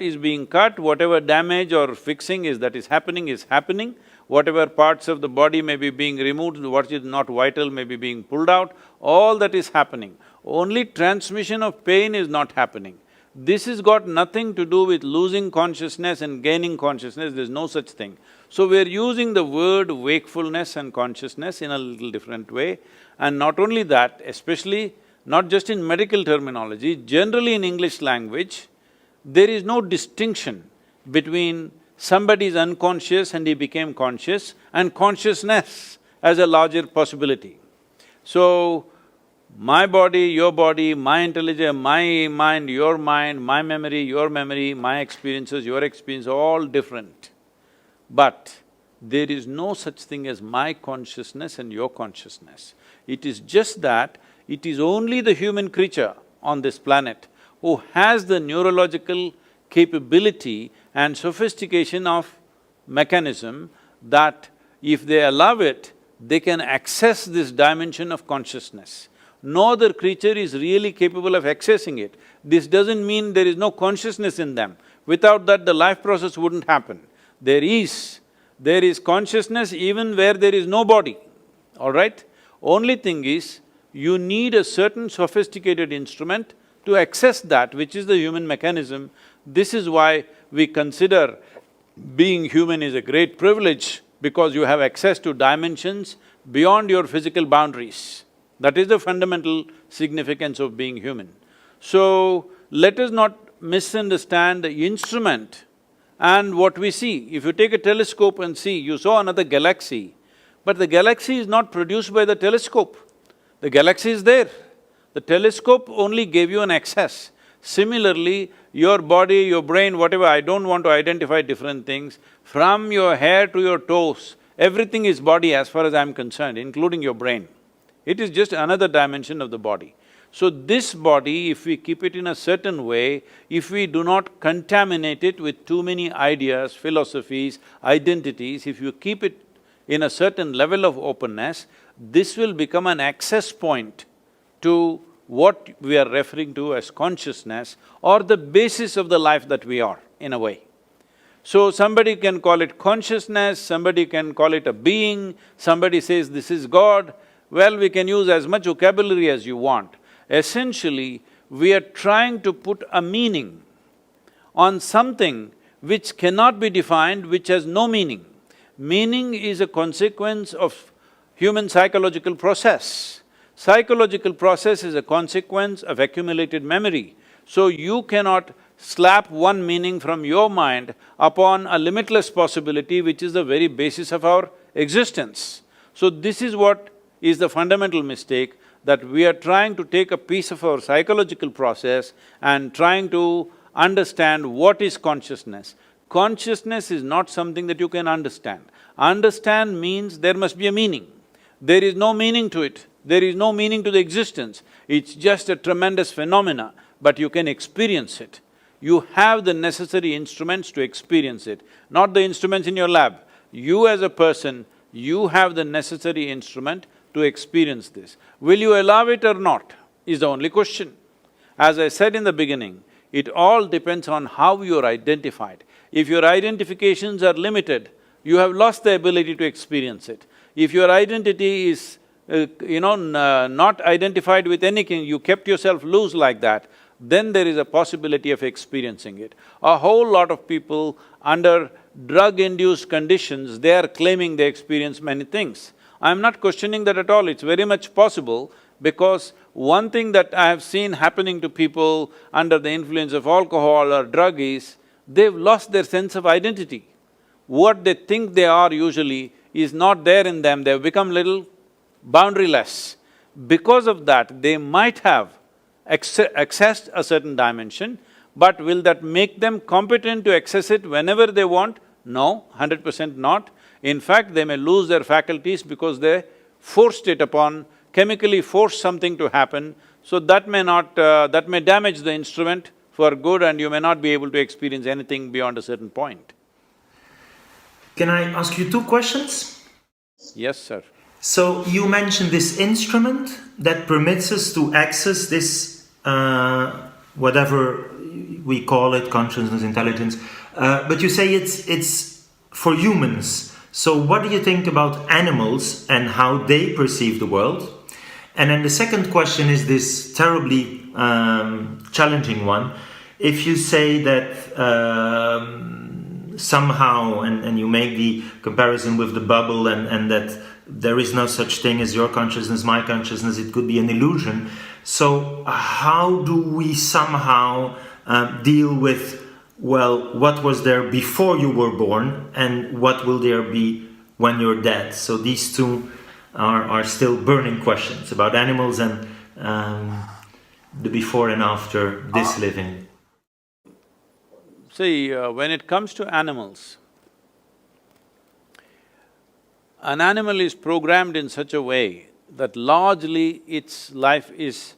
whatever damage or fixing is happening, whatever parts of the body may be being removed, what is not vital may be being pulled out, all that is happening. Only transmission of pain is not happening. This has got nothing to do with losing consciousness and gaining consciousness, there's no such thing. So we're using the word wakefulness and consciousness in a little different way. And not only that, especially not just in medical terminology, generally in English language, there is no distinction between somebody is unconscious and he became conscious and consciousness as a larger possibility. So, my body, my intelligence, my mind, my memory, your memory, my experiences, your experience, all different. But there is no such thing as my consciousness and your consciousness. It is just that it is only the human creature on this planet who has the neurological capability and sophistication of mechanism that if they allow it, they can access this dimension of consciousness. No other creature is really capable of accessing it. This doesn't mean there is no consciousness in them. Without that, the life process wouldn't happen. There is consciousness even where there is no body, all right? Only thing is, you need a certain sophisticated instrument to access that, which is the human mechanism. This is why we consider being human is a great privilege, because you have access to dimensions beyond your physical boundaries. That is the fundamental significance of being human. So, let us not misunderstand the instrument and what we see. If you take a telescope and see, you saw another galaxy, but the galaxy is not produced by the telescope. The galaxy is there. The telescope only gave you an access. Similarly, your body, your brain, whatever, I don't want to identify different things, from your hair to your toes, everything is body as far as I'm concerned, including your brain. It is just another dimension of the body. So this body, if we keep it in a certain way, if we do not contaminate it with too many ideas, philosophies, identities, if you keep it in a certain level of openness, this will become an access point to what we are referring to as consciousness or the basis of the life that we are, in a way. So somebody can call it consciousness, somebody can call it a being, somebody says this is God. Well, we can use as much vocabulary as you want. Essentially, we are trying to put a meaning on something which cannot be defined, which has no meaning. Meaning is a consequence of human psychological process. Psychological process is a consequence of accumulated memory. So you cannot slap one meaning from your mind upon a limitless possibility which is the very basis of our existence. So this is what is the fundamental mistake, that we are trying to take a piece of our psychological process and trying to understand what is consciousness. Consciousness is not something that you can understand. Understand means there must be a meaning. There is no meaning to it, there is no meaning to the existence. It's just a tremendous phenomena, but you can experience it. You have the necessary instruments to experience it, not the instruments in your lab. You as a person, you have the necessary instrument to experience this. Will you allow it or not, is the only question. As I said in the beginning, it all depends on how you're identified. If your identifications are limited, you have lost the ability to experience it. If your identity is, not identified with anything, you kept yourself loose like that, then there is a possibility of experiencing it. A whole lot of people under drug-induced conditions, they are claiming they experience many things. I'm not questioning that at all, it's very much possible, because one thing that I have seen happening to people under the influence of alcohol or drug is, they've lost their sense of identity. What they think they are usually is not there in them, they've become little boundaryless. Because of that, they might have accessed a certain dimension, but will that make them competent to access it whenever they want? No, 100% not. In fact, they may lose their faculties because they forced it upon, chemically forced something to happen, so that may damage the instrument for good and you may not be able to experience anything beyond a certain point. Can I ask you two questions? Yes, sir. So you mentioned this instrument that permits us to access this, whatever we call it, consciousness, intelligence, but you say it's for humans. So what do you think about animals and how they perceive the world? And then the second question is this terribly challenging one. If you say that somehow, and you make the comparison with the bubble and that there is no such thing as your consciousness, my consciousness, it could be an illusion. So how do we somehow deal with, well, what was there before you were born and what will there be when you're dead? So these two are still burning questions about animals and the before and after this living. See, when it comes to animals, an animal is programmed in such a way that largely its life is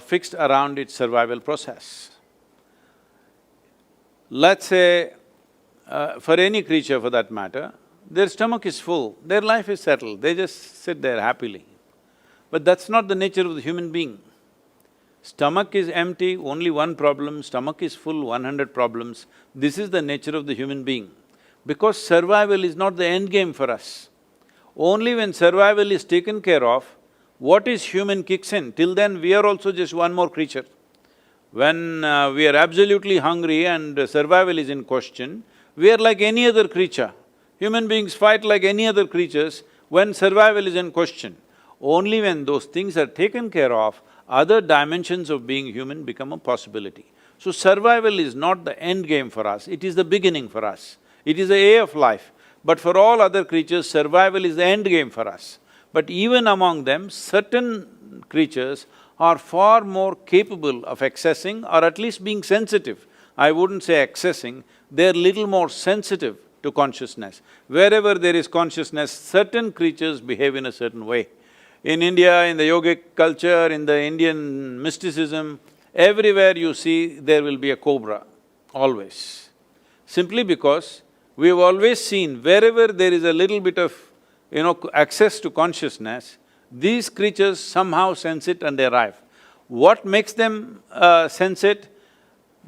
fixed around its survival process. Let's say, for any creature for that matter, their stomach is full, their life is settled, they just sit there happily. But that's not the nature of the human being. Stomach is empty, only one problem, stomach is full, 100 problems. This is the nature of the human being. Because survival is not the end game for us. Only when survival is taken care of, what is human kicks in. Till then, we are also just one more creature. When we are absolutely hungry and survival is in question, we are like any other creature. Human beings fight like any other creatures when survival is in question. Only when those things are taken care of, other dimensions of being human become a possibility. So survival is not the end game for us, it is the beginning for us. It is the A of life. But for all other creatures, survival is the end game for us. But even among them, certain creatures are far more capable of accessing or at least being sensitive. I wouldn't say accessing, they're little more sensitive to consciousness. Wherever there is consciousness, certain creatures behave in a certain way. In India, in the yogic culture, in the Indian mysticism, everywhere you see there will be a cobra, always. Simply because we have always seen wherever there is a little bit of, access to consciousness, these creatures somehow sense it and they arrive. What makes them sense it?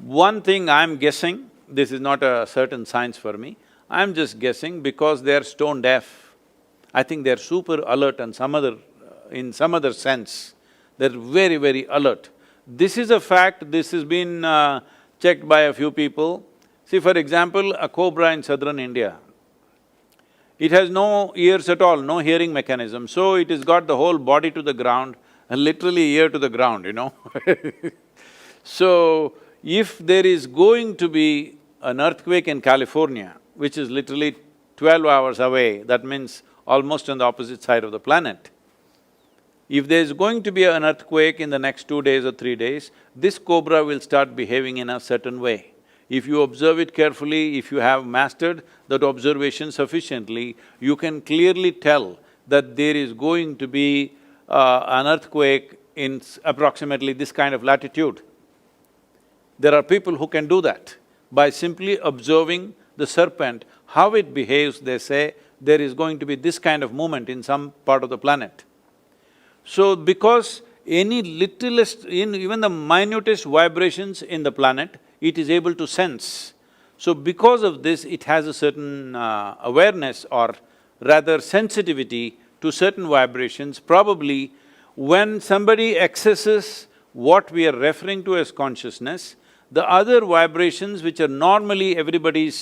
One thing I'm guessing, this is not a certain science for me, I'm just guessing because they're stone deaf. I think they're super alert and in some other sense, they're very, very alert. This is a fact, this has been checked by a few people. See, for example, a cobra in southern India, it has no ears at all, no hearing mechanism, so it has got the whole body to the ground and literally ear to the ground, So, if there is going to be an earthquake in California, which is literally 12 hours away, that means almost on the opposite side of the planet, if there's going to be an earthquake in the next 2 days or 3 days, this cobra will start behaving in a certain way. If you observe it carefully, if you have mastered that observation sufficiently, you can clearly tell that there is going to be an earthquake in approximately this kind of latitude. There are people who can do that. By simply observing the serpent, how it behaves, they say, there is going to be this kind of movement in some part of the planet. So, because any littlest, even the minutest vibrations in the planet, it is able to sense. So, because of this, it has a certain awareness or rather sensitivity to certain vibrations. Probably when somebody accesses what we are referring to as consciousness, the other vibrations which are normally everybody's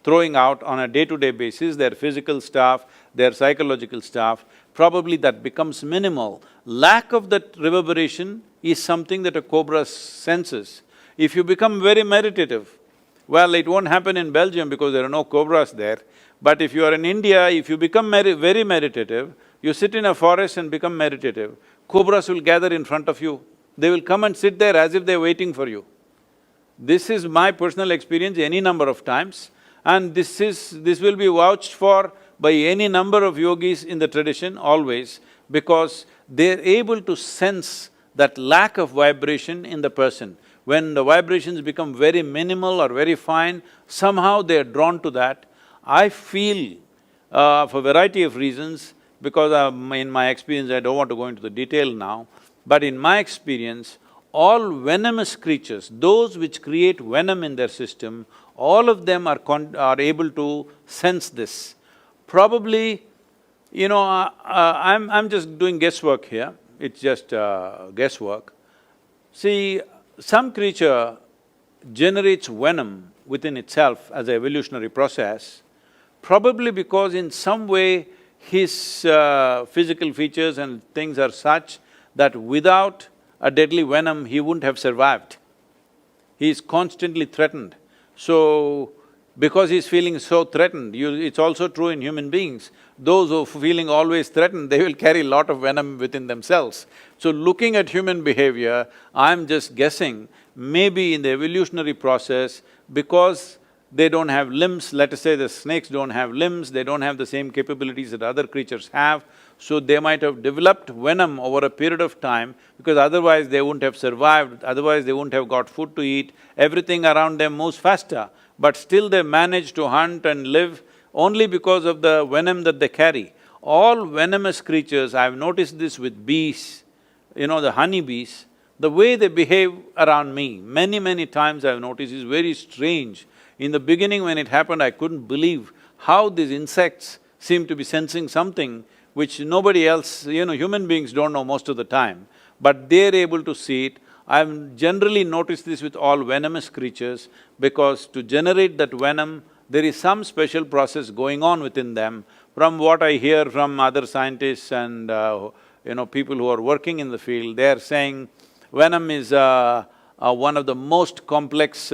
throwing out on a day-to-day basis, their physical stuff, their psychological stuff, probably that becomes minimal. Lack of that reverberation is something that a cobra senses. If you become very meditative, well, it won't happen in Belgium because there are no cobras there, but if you are in India, if you become very meditative, you sit in a forest and become meditative, cobras will gather in front of you. They will come and sit there as if they're waiting for you. This is my personal experience any number of times, and this will be vouched for by any number of yogis in the tradition always, because they're able to sense that lack of vibration in the person. When the vibrations become very minimal or very fine, somehow they're drawn to that. I feel, for a variety of reasons, because in my experience, I don't want to go into the detail now, but in my experience, all venomous creatures, those which create venom in their system, all of them are able to sense this. Probably, I'm just doing guesswork here, it's just guesswork. See, some creature generates venom within itself as an evolutionary process, probably because in some way his physical features and things are such that without a deadly venom, he wouldn't have survived. He is constantly threatened. So, because he's feeling so threatened, it's also true in human beings. Those who are feeling always threatened, they will carry a lot of venom within themselves. So looking at human behavior, I'm just guessing, maybe in the evolutionary process, because they don't have limbs, let us say the snakes don't have limbs, they don't have the same capabilities that other creatures have, So they might have developed venom over a period of time because otherwise they wouldn't have survived, otherwise they wouldn't have got food to eat, everything around them moves faster. But still they manage to hunt and live only because of the venom that they carry. All venomous creatures, I've noticed this with bees, the honeybees, the way they behave around me, many times I've noticed is very strange. In the beginning when it happened, I couldn't believe how these insects seem to be sensing something which nobody else, human beings don't know most of the time, but they're able to see it. I've generally noticed this with all venomous creatures because to generate that venom, there is some special process going on within them. From what I hear from other scientists and people who are working in the field, they are saying venom is one of the most complex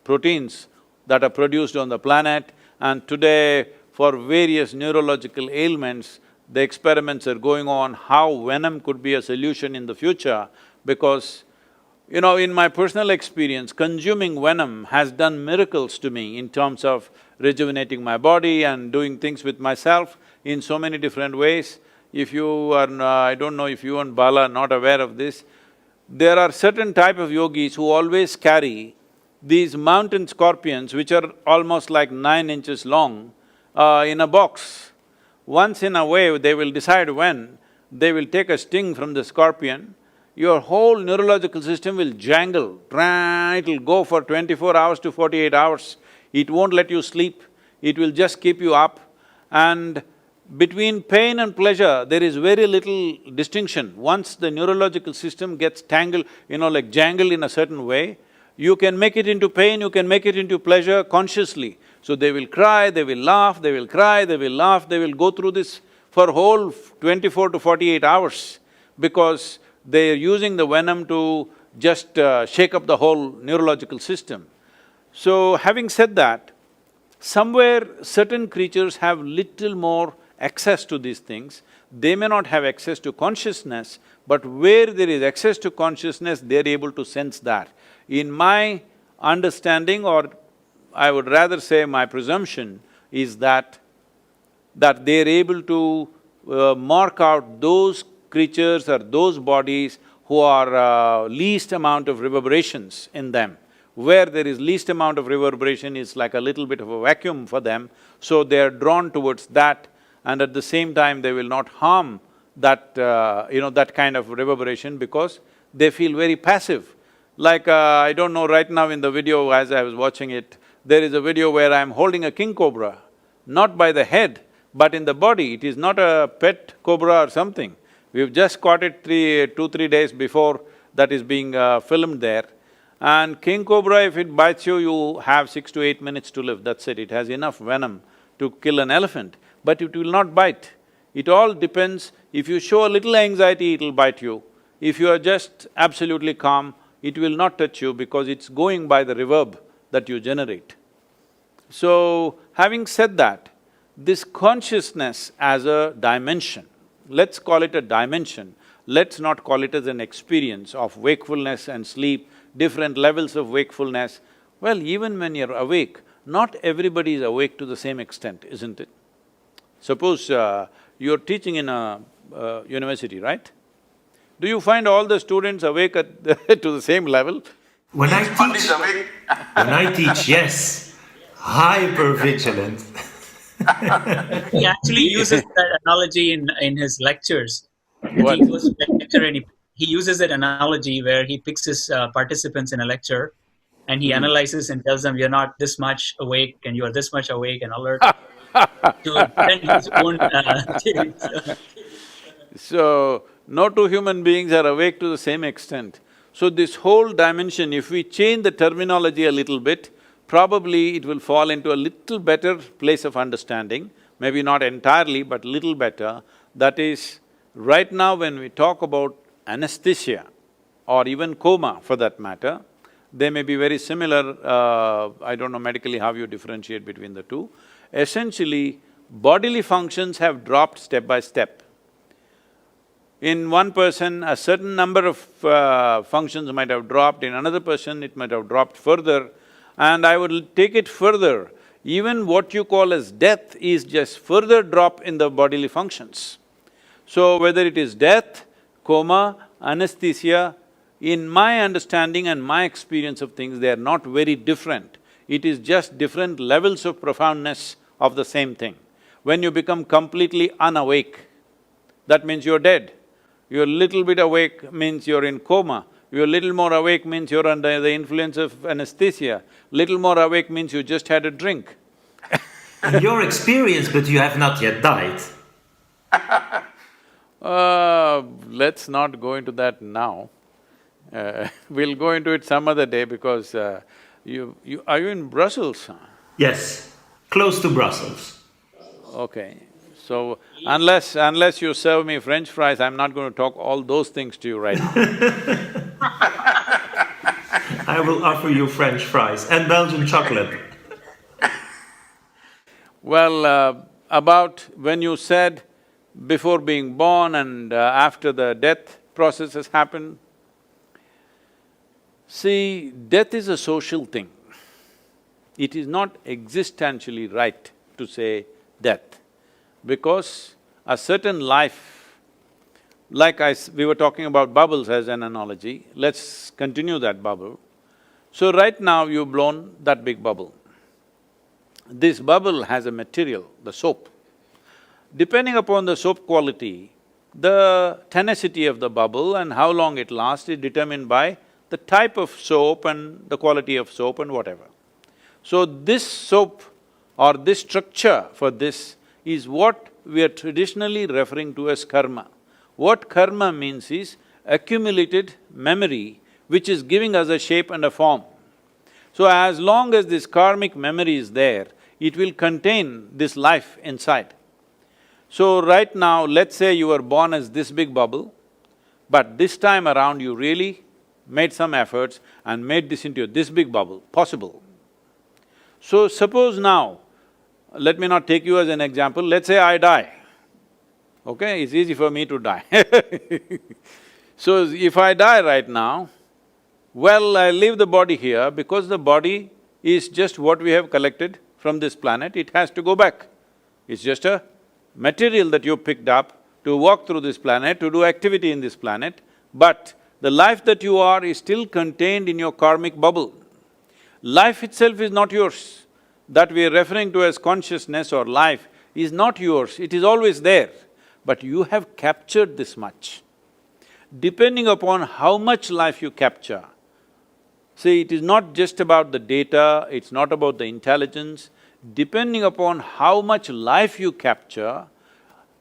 proteins that are produced on the planet, and today for various neurological ailments, the experiments are going on how venom could be a solution in the future because, in my personal experience, consuming venom has done miracles to me in terms of rejuvenating my body and doing things with myself in so many different ways. If you are… I don't know if you and Bala are not aware of this, there are certain type of yogis who always carry these mountain scorpions which are almost like 9 inches long in a box. Once in a way, they will decide when, they will take a sting from the scorpion, your whole neurological system will jangle, it'll go for 24 hours to 48 hours. It won't let you sleep, it will just keep you up. And between pain and pleasure, there is very little distinction. Once the neurological system gets tangled, like jangled in a certain way, you can make it into pain, you can make it into pleasure consciously. So they will cry, they will laugh, they will cry, they will laugh, they will go through this for whole 24 to 48 hours because they are using the venom to just shake up the whole neurological system. So having said that, somewhere certain creatures have little more access to these things. They may not have access to consciousness, but where there is access to consciousness, they're able to sense that. In my understanding, or I would rather say my presumption, is that they're able to mark out those creatures or those bodies who are least amount of reverberations in them. Where there is least amount of reverberation is like a little bit of a vacuum for them, so they are drawn towards that, and at the same time they will not harm that, that kind of reverberation because they feel very passive. Like, I don't know, right now in the video as I was watching it, there is a video where I'm holding a king cobra, not by the head, but in the body. It is not a pet cobra or something. We've just caught it 2-3 days before that is being filmed there. And king cobra, if it bites you, you have 6 to 8 minutes to live, that's it. It has enough venom to kill an elephant, but it will not bite. It all depends, if you show a little anxiety, it'll bite you. If you are just absolutely calm, it will not touch you because it's going by the reverb that you generate. So, having said that, this consciousness as a dimension, let's call it a dimension, let's not call it as an experience of wakefulness and sleep, different levels of wakefulness. Well, even when you're awake, not everybody is awake to the same extent, isn't it? Suppose you're teaching in a university, right? Do you find all the students awake at to the same level? When I teach, yes, hyper-vigilant. He actually uses that analogy in his lectures. What? He goes to a lecture and he uses that analogy where he picks his participants in a lecture and he analyzes and tells them, you're not this much awake and you're this much awake and alert to then his own So, no two human beings are awake to the same extent. So this whole dimension, if we change the terminology a little bit, probably it will fall into a little better place of understanding, maybe not entirely, but little better. That is, right now when we talk about anesthesia or even coma for that matter, they may be very similar, I don't know medically how you differentiate between the two. Essentially, bodily functions have dropped step by step. In one person, a certain number of functions might have dropped, in another person it might have dropped further. And I would take it further, even what you call as death is just further drop in the bodily functions. So whether it is death, coma, anesthesia, in my understanding and my experience of things, they are not very different. It is just different levels of profoundness of the same thing. When you become completely unawake, that means you're dead. You're little bit awake means you're in coma. You're little more awake means you're under the influence of anesthesia. Little more awake means you just had a drink. In your experience, but you have not yet died. Let's not go into that now. We'll go into it some other day because are you in Brussels? Yes, close to Brussels. Okay, so unless you serve me French fries, I'm not going to talk all those things to you right now. I will offer you French fries and Belgian chocolate. Well, about when you said before being born and after the death process has happened, see, death is a social thing. It is not existentially right to say death, because a certain life, like we were talking about bubbles as an analogy, let's continue that bubble. So right now you've blown that big bubble. This bubble has a material, the soap. Depending upon the soap quality, the tenacity of the bubble and how long it lasts is determined by the type of soap and the quality of soap and whatever. So this soap or this structure for this is what we are traditionally referring to as karma. What karma means is accumulated memory which is giving us a shape and a form. So as long as this karmic memory is there, it will contain this life inside. So right now, let's say you were born as this big bubble, but this time around you really made some efforts and made this into this big bubble, possible. So suppose now, let me not take you as an example, let's say I die, okay? It's easy for me to die So if I die right now, well, I leave the body here because the body is just what we have collected from this planet, it has to go back. It's just a material that you picked up to walk through this planet, to do activity in this planet, but the life that you are is still contained in your karmic bubble. Life itself is not yours. That we are referring to as consciousness or life is not yours, it is always there, but you have captured this much. Depending upon how much life you capture, see, it is not just about the data, it's not about the intelligence. Depending upon how much life you capture,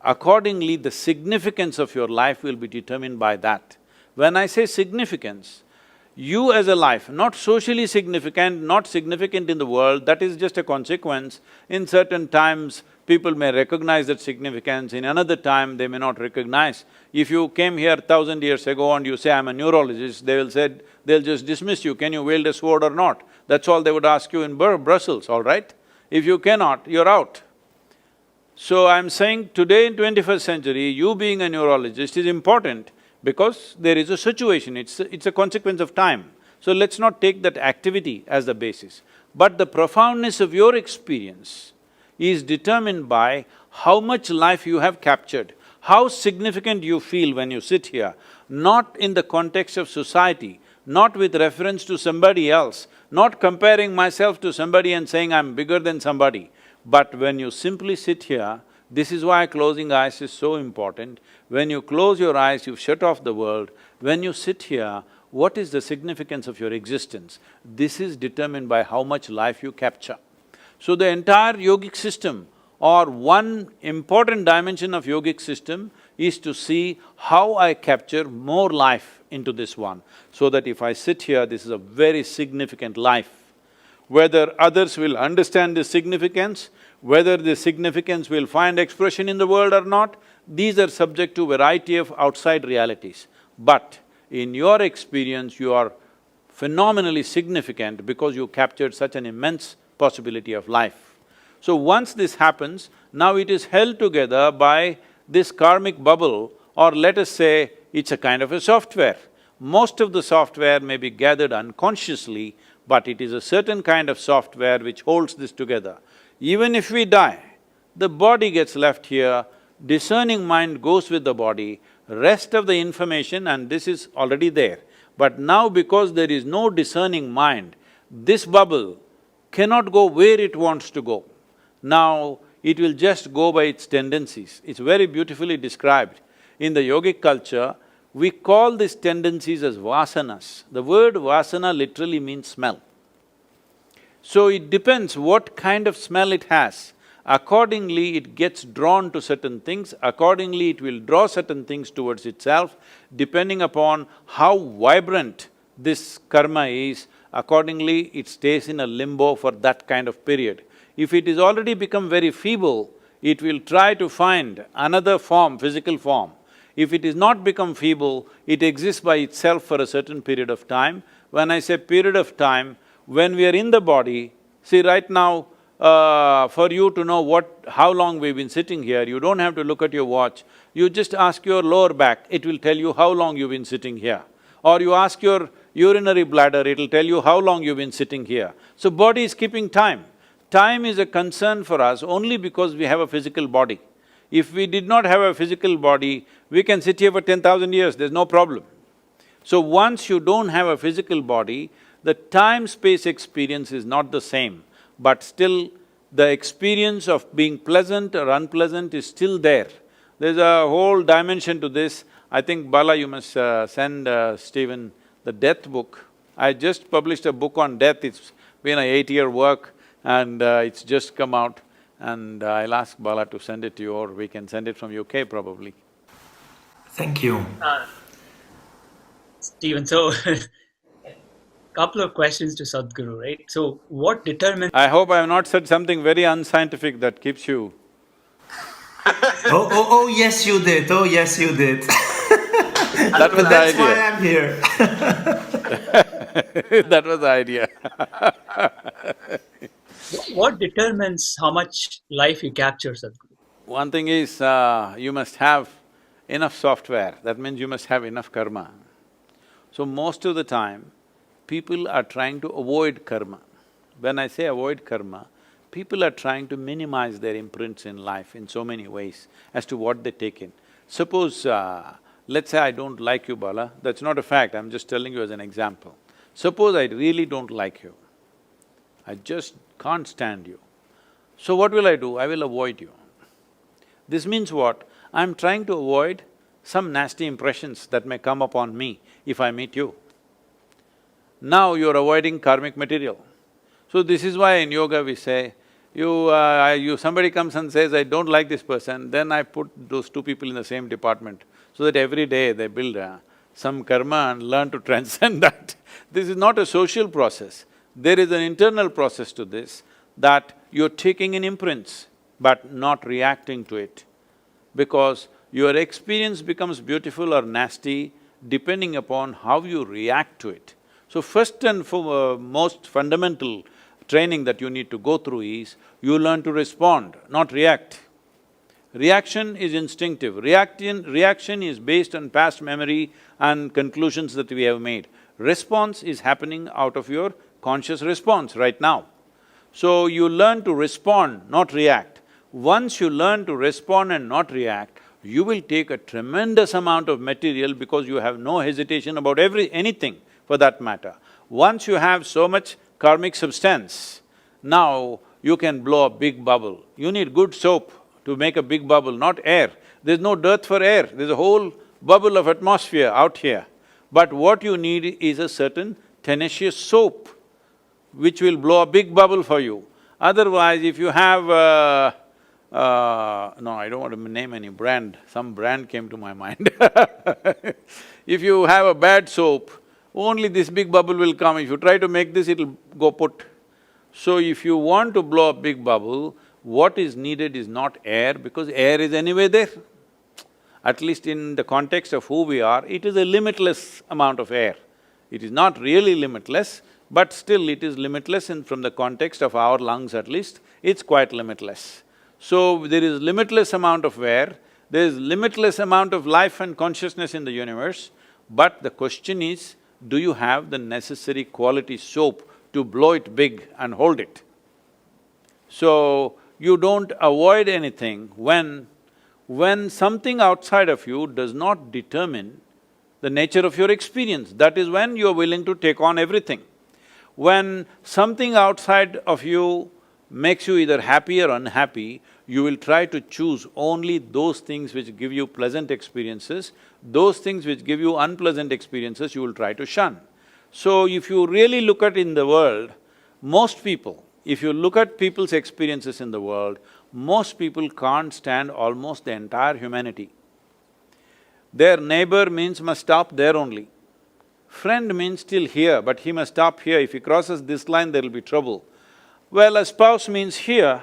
accordingly the significance of your life will be determined by that. When I say significance, you as a life, not socially significant, not significant in the world, that is just a consequence. In certain times, people may recognize that significance, in another time they may not recognize. If you came here 1,000 years ago and you say, I'm a neurologist, they'll just dismiss you, can you wield a sword or not? That's all they would ask you in Brussels, all right? If you cannot, you're out. So I'm saying today in 21st century, you being a neurologist is important because there is a situation, it's a consequence of time. So let's not take that activity as the basis. But the profoundness of your experience is determined by how much life you have captured, how significant you feel when you sit here, not in the context of society, not with reference to somebody else, not comparing myself to somebody and saying I'm bigger than somebody, but when you simply sit here, this is why closing eyes is so important. When you close your eyes, you've shut off the world. When you sit here, what is the significance of your existence? This is determined by how much life you capture. So the entire yogic system or one important dimension of yogic system is to see how I capture more life into this one, so that if I sit here, this is a very significant life. Whether others will understand this significance, whether this significance will find expression in the world or not, these are subject to variety of outside realities. But in your experience, you are phenomenally significant because you captured such an immense possibility of life. So once this happens, now it is held together by this karmic bubble, or let us say it's a kind of a software. Most of the software may be gathered unconsciously, but it is a certain kind of software which holds this together. Even if we die, the body gets left here, discerning mind goes with the body, rest of the information, and this is already there. But now because there is no discerning mind, this bubble cannot go where it wants to go. Now, it will just go by its tendencies. It's very beautifully described. In the yogic culture, we call these tendencies as vasanas. The word vasana literally means smell. So it depends what kind of smell it has. Accordingly, it gets drawn to certain things, accordingly it will draw certain things towards itself, depending upon how vibrant this karma is, accordingly it stays in a limbo for that kind of period. If it is already become very feeble, it will try to find another form, physical form. If it is not become feeble, it exists by itself for a certain period of time. When I say period of time, when we are in the body, see right now, for you to know how long we've been sitting here, you don't have to look at your watch. You just ask your lower back, it will tell you how long you've been sitting here. Or you ask your urinary bladder, it'll tell you how long you've been sitting here. So body is keeping time. Time is a concern for us only because we have a physical body. If we did not have a physical body, we can sit here for 10,000 years, there's no problem. So once you don't have a physical body, the time-space experience is not the same, but still the experience of being pleasant or unpleasant is still there. There's a whole dimension to this. I think Bala, you must send Stephen the death book. I just published a book on death, it's been an 8-year work and it's just come out, and I'll ask Bala to send it to you, or we can send it from UK probably. Thank you. Stephen, so couple of questions to SadhGuru, right? So what determines… I hope I have not said something very unscientific that keeps you… Oh, yes you did, oh, yes you did. That was the idea. That's why I'm here. That was the idea. What determines how much life you capture, SadhGuru? One thing is, you must have enough software, that means you must have enough karma. So most of the time, people are trying to avoid karma. When I say avoid karma, people are trying to minimize their imprints in life in so many ways as to what they take in. Suppose, let's say I don't like you, Bala, that's not a fact, I'm just telling you as an example. Suppose I really don't like you, I just can't stand you. So what will I do? I will avoid you. This means what? I'm trying to avoid some nasty impressions that may come upon me if I meet you. Now you're avoiding karmic material. So this is why in yoga we say, somebody comes and says, I don't like this person, then I put those two people in the same department, so that every day they build some karma and learn to transcend that. This is not a social process. There is an internal process to this, that you're taking in imprints, but not reacting to it. Because your experience becomes beautiful or nasty depending upon how you react to it. So first and most fundamental training that you need to go through is, you learn to respond, not react. Reaction is instinctive. Reaction is based on past memory and conclusions that we have made. Response is happening out of your conscious response right now. So you learn to respond, not react. Once you learn to respond and not react, you will take a tremendous amount of material because you have no hesitation about anything for that matter. Once you have so much karmic substance, now you can blow a big bubble. You need good soap to make a big bubble, not air. There's no dearth for air, there's a whole bubble of atmosphere out here. But what you need is a certain tenacious soap which will blow a big bubble for you. Otherwise, if you have no, I don't want to name any brand, some brand came to my mind. If you have a bad soap, only this big bubble will come. If you try to make this, it'll go put. So if you want to blow a big bubble, what is needed is not air, because air is anyway there. At least in the context of who we are, it is a limitless amount of air. It is not really limitless, but still it is limitless from the context of our lungs at least, it's quite limitless. So there is limitless amount of air, there is limitless amount of life and consciousness in the universe, but the question is, do you have the necessary quality soap to blow it big and hold it? So, you don't avoid anything when when something outside of you does not determine the nature of your experience, that is when you're willing to take on everything. When something outside of you makes you either happy or unhappy, you will try to choose only those things which give you pleasant experiences. Those things which give you unpleasant experiences, you will try to shun. So if you really look at in the world, most people, if you look at people's experiences in the world, most people can't stand almost the entire humanity. Their neighbor means must stop there only. Friend means still here, but he must stop here. If he crosses this line, there will be trouble. Well, a spouse means here.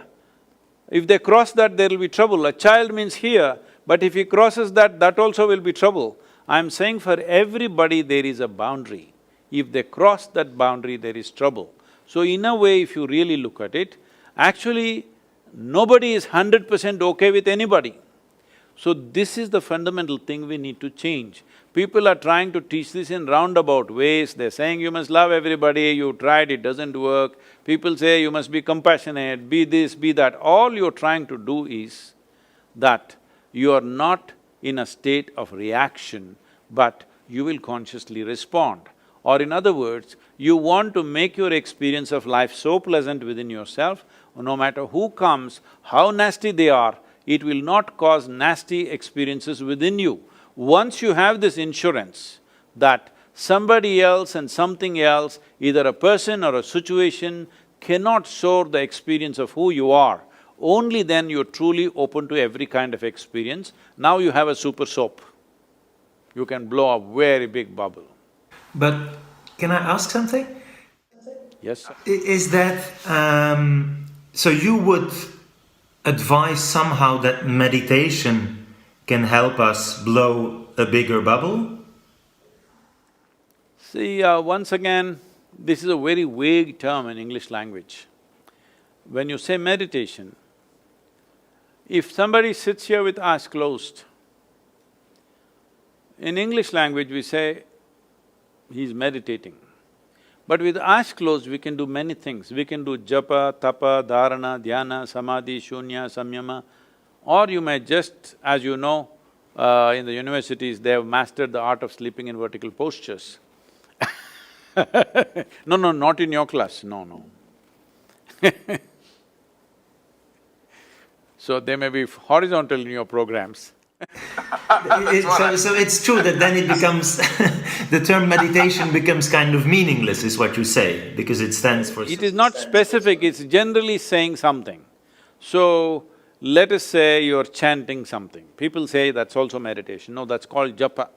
If they cross that, there will be trouble. A child means here, but if he crosses that, that also will be trouble. I'm saying for everybody there is a boundary. If they cross that boundary, there is trouble. So in a way, if you really look at it, actually nobody is 100% okay with anybody. So this is the fundamental thing we need to change. People are trying to teach this in roundabout ways. They're saying you must love everybody, you tried, it doesn't work. People say you must be compassionate, be this, be that. All you're trying to do is that you are not in a state of reaction, but you will consciously respond. Or in other words, you want to make your experience of life so pleasant within yourself, no matter who comes, how nasty they are, it will not cause nasty experiences within you. Once you have this insurance that somebody else and something else, either a person or a situation, cannot soar the experience of who you are, only then you're truly open to every kind of experience. Now you have a super soap. You can blow a very big bubble. But can I ask something? Yes, sir. Is that… so you would advise somehow that meditation can help us blow a bigger bubble? See, once again, this is a very vague term in English language. When you say meditation, if somebody sits here with eyes closed, in English language we say, he's meditating. But with eyes closed, we can do many things. We can do japa, tapa, dharana, dhyana, samadhi, shunya, samyama. Or you may just, as you know, in the universities, they have mastered the art of sleeping in vertical postures. No, not in your class, no. So they may be horizontal in your programs. So it's true that then it becomes… the term meditation becomes kind of meaningless, is what you say, because it stands for… It is not specific, it's generally saying something. So, let us say you're chanting something. People say that's also meditation. No, that's called japa.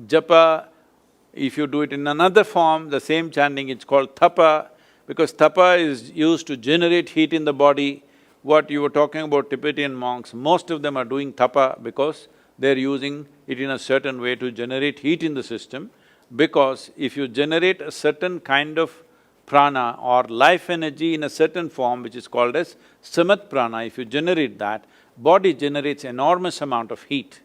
Japa, if you do it in another form, the same chanting, it's called tapa, because tapa is used to generate heat in the body. What you were talking about Tibetan monks, most of them are doing tapa because they're using it in a certain way to generate heat in the system, because if you generate a certain kind of prana or life energy in a certain form which is called as samat prana, if you generate that, body generates enormous amount of heat.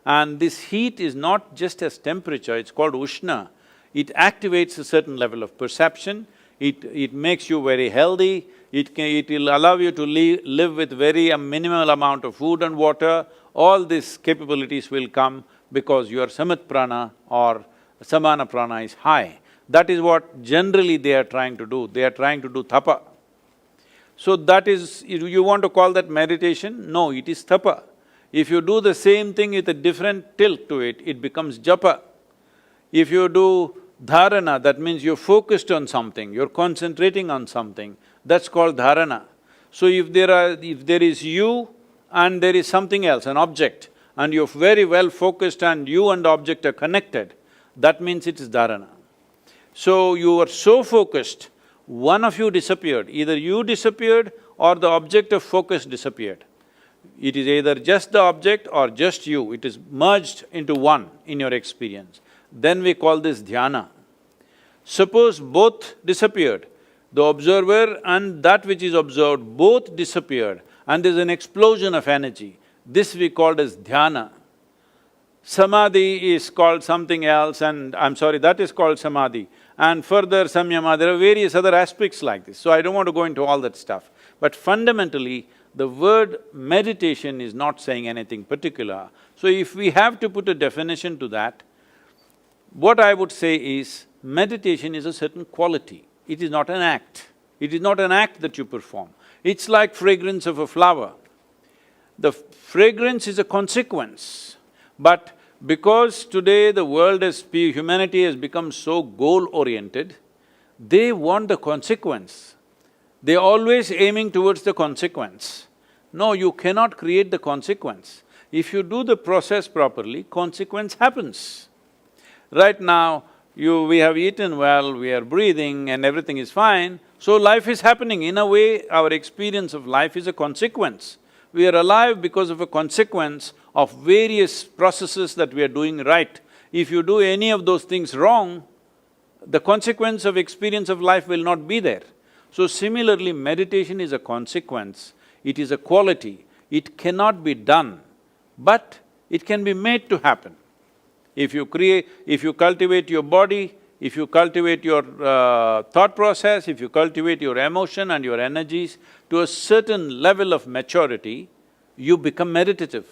And this heat is not just as temperature, it's called ushna. It activates a certain level of perception, it makes you very healthy, it will allow you to live with very minimal amount of food and water. All these capabilities will come because your samat prana or samana prana is high. That is what generally they are trying to do, they are trying to do tapa. So that is… you want to call that meditation? No, it is tapa. If you do the same thing with a different tilt to it, it becomes japa. If you do dharana, that means you're focused on something, you're concentrating on something, that's called dharana. So if there is you and there is something else, an object, and you're very well focused and you and the object are connected, that means it is dharana. So you were so focused, one of you disappeared, either you disappeared or the object of focus disappeared. It is either just the object or just you, it is merged into one in your experience. Then we call this dhyana. Suppose both disappeared, the observer and that which is observed both disappeared and there's an explosion of energy, this we called as dhyana. Samadhi is called something else and… that is called samadhi. And further samyama, there are various other aspects like this, so I don't want to go into all that stuff. But fundamentally, The word meditation is not saying anything particular. So if we have to put a definition to that, what I would say is, meditation is a certain quality, it is not an act. It is not an act that you perform. It's like fragrance of a flower. The fragrance is a consequence, but because today the world humanity has become so goal-oriented, they want the consequence. They're always aiming towards the consequence. No, you cannot create the consequence. If you do the process properly, consequence happens. Right now, we have eaten well, we are breathing and everything is fine, so life is happening. In a way, our experience of life is a consequence. We are alive because of a consequence of various processes that we are doing right. If you do any of those things wrong, the consequence of experience of life will not be there. So similarly, meditation is a consequence, it is a quality, it cannot be done, but it can be made to happen. If you cultivate your body, if you cultivate your thought process, if you cultivate your emotion and your energies to a certain level of maturity, you become meditative.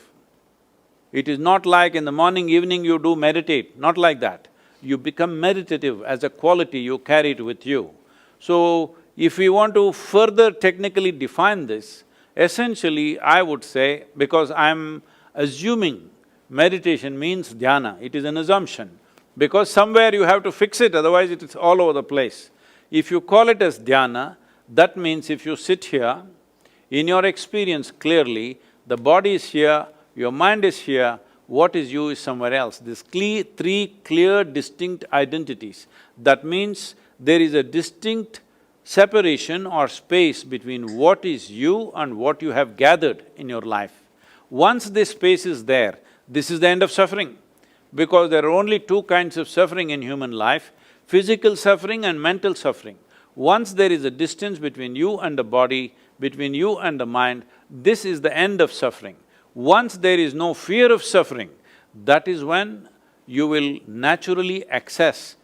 It is not like in the morning, evening you do meditate, not like that. You become meditative as a quality, you carry it with you. So, if we want to further technically define this, essentially I would say, because I'm assuming meditation means dhyana, it is an assumption, because somewhere you have to fix it, otherwise it is all over the place. If you call it as dhyana, that means if you sit here, in your experience clearly, the body is here, your mind is here, what is you is somewhere else. These three clear, distinct identities. That means there is a distinct separation or space between what is you and what you have gathered in your life. Once this space is there, this is the end of suffering. Because there are only two kinds of suffering in human life, physical suffering and mental suffering. Once there is a distance between you and the body, between you and the mind, this is the end of suffering. Once there is no fear of suffering, that is when you will naturally access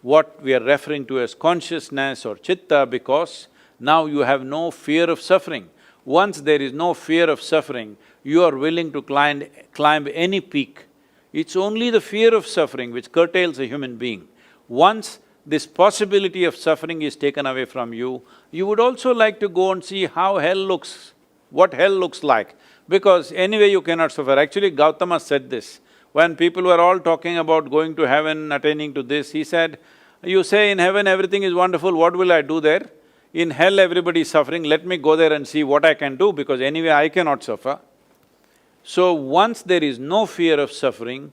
what we are referring to as consciousness or chitta, because now you have no fear of suffering. Once there is no fear of suffering, you are willing to climb any peak. It's only the fear of suffering which curtails a human being. Once this possibility of suffering is taken away from you, you would also like to go and see how hell looks, what hell looks like, because anyway you cannot suffer. Actually, Gautama said this. When people were all talking about going to heaven, attaining to this, he said, you say in heaven everything is wonderful, what will I do there? In hell everybody is suffering, let me go there and see what I can do, because anyway I cannot suffer. So once there is no fear of suffering,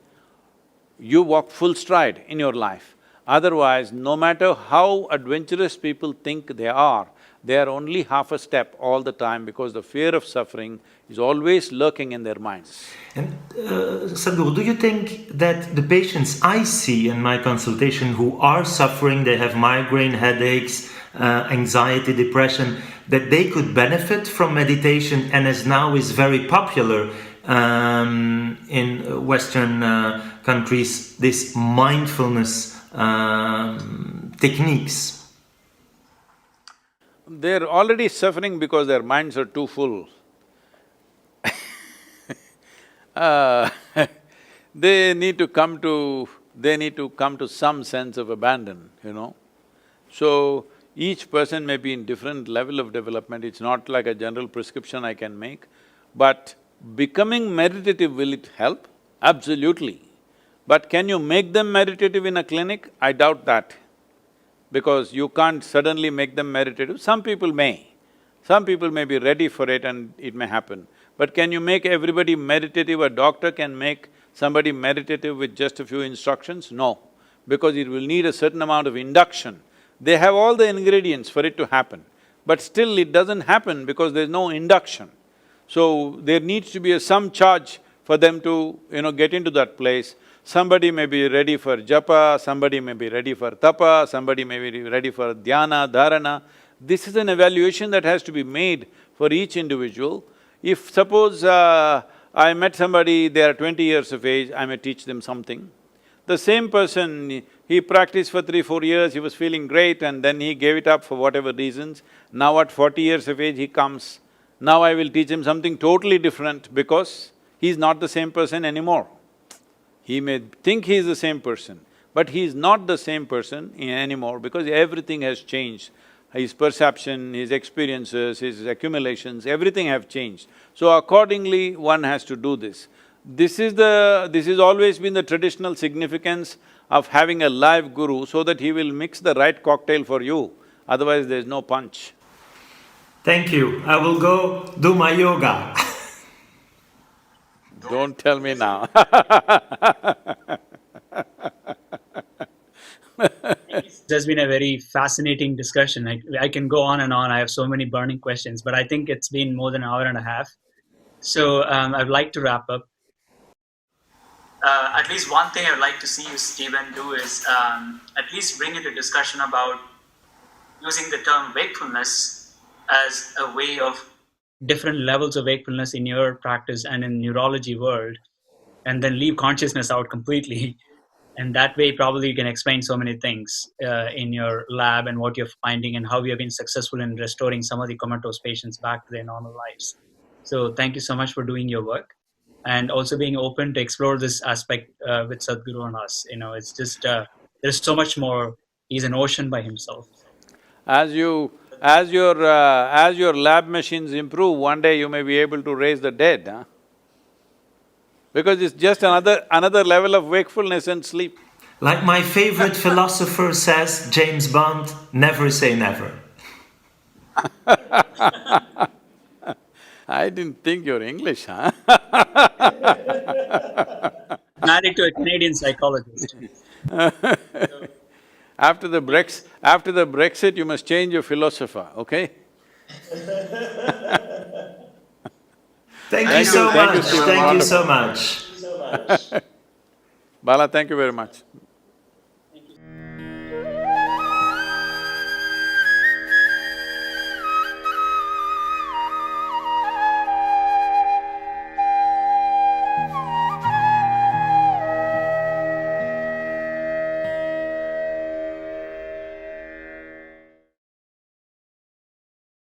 you walk full stride in your life. Otherwise, no matter how adventurous people think they are only half a step all the time, because the fear of suffering is always lurking in their minds. And SadhGuru, do you think that the patients I see in my consultation who are suffering, they have migraine, headaches, anxiety, depression, that they could benefit from meditation, and as now is very popular in Western countries, this mindfulness techniques? They're already suffering because their minds are too full. They need to come to some sense of abandon, you know. So, each person may be in different level of development, it's not like a general prescription I can make, but becoming meditative, will it help? Absolutely. But can you make them meditative in a clinic? I doubt that, because you can't suddenly make them meditative. Some people may be ready for it and it may happen. But can you make everybody meditative? A doctor can make somebody meditative with just a few instructions? No, because it will need a certain amount of induction. They have all the ingredients for it to happen, but still it doesn't happen because there's no induction. So there needs to be some charge for them to, get into that place. Somebody may be ready for japa, somebody may be ready for tapa, somebody may be ready for dhyana, dharana. This is an evaluation that has to be made for each individual. If suppose I met somebody, they are 20 years of age, I may teach them something. The same person, he practiced for 3-4 years, he was feeling great and then he gave it up for whatever reasons. Now at 40 years of age, he comes Now I will teach him something totally different because he's not the same person anymore. He may think he is the same person, but he is not the same person anymore because everything has changed. His perception, his experiences, his accumulations, everything have changed. So accordingly, one has to do this. This is always been the traditional significance of having a live guru so that he will mix the right cocktail for you, otherwise there's no punch. Thank you. I will go do my yoga. Don't tell me now. There's been a very fascinating discussion. I can go on and on. I have so many burning questions, but I think it's been more than an hour and a half. So I'd like to wrap up. At least one thing I'd like to see you, Stephen, do is at least bring into discussion about using the term wakefulness as a way of different levels of wakefulness in your practice and in neurology world, and then leave consciousness out completely. And that way, probably you can explain so many things in your lab and what you're finding and how you have been successful in restoring some of the comatose patients back to their normal lives. So thank you so much for doing your work and also being open to explore this aspect with SadhGuru and us. It's just, there's so much more. He's an ocean by himself. As your lab machines improve, one day you may be able to raise the dead, huh? Because it's just another level of wakefulness and sleep. Like my favorite philosopher says, James Bond, never say never. I didn't think you're English, huh? Married to a Canadian psychologist. After the Brexit, you must change your philosopher, okay? Thank you so much. Stephen. Thank you so much. Bala, thank you very much.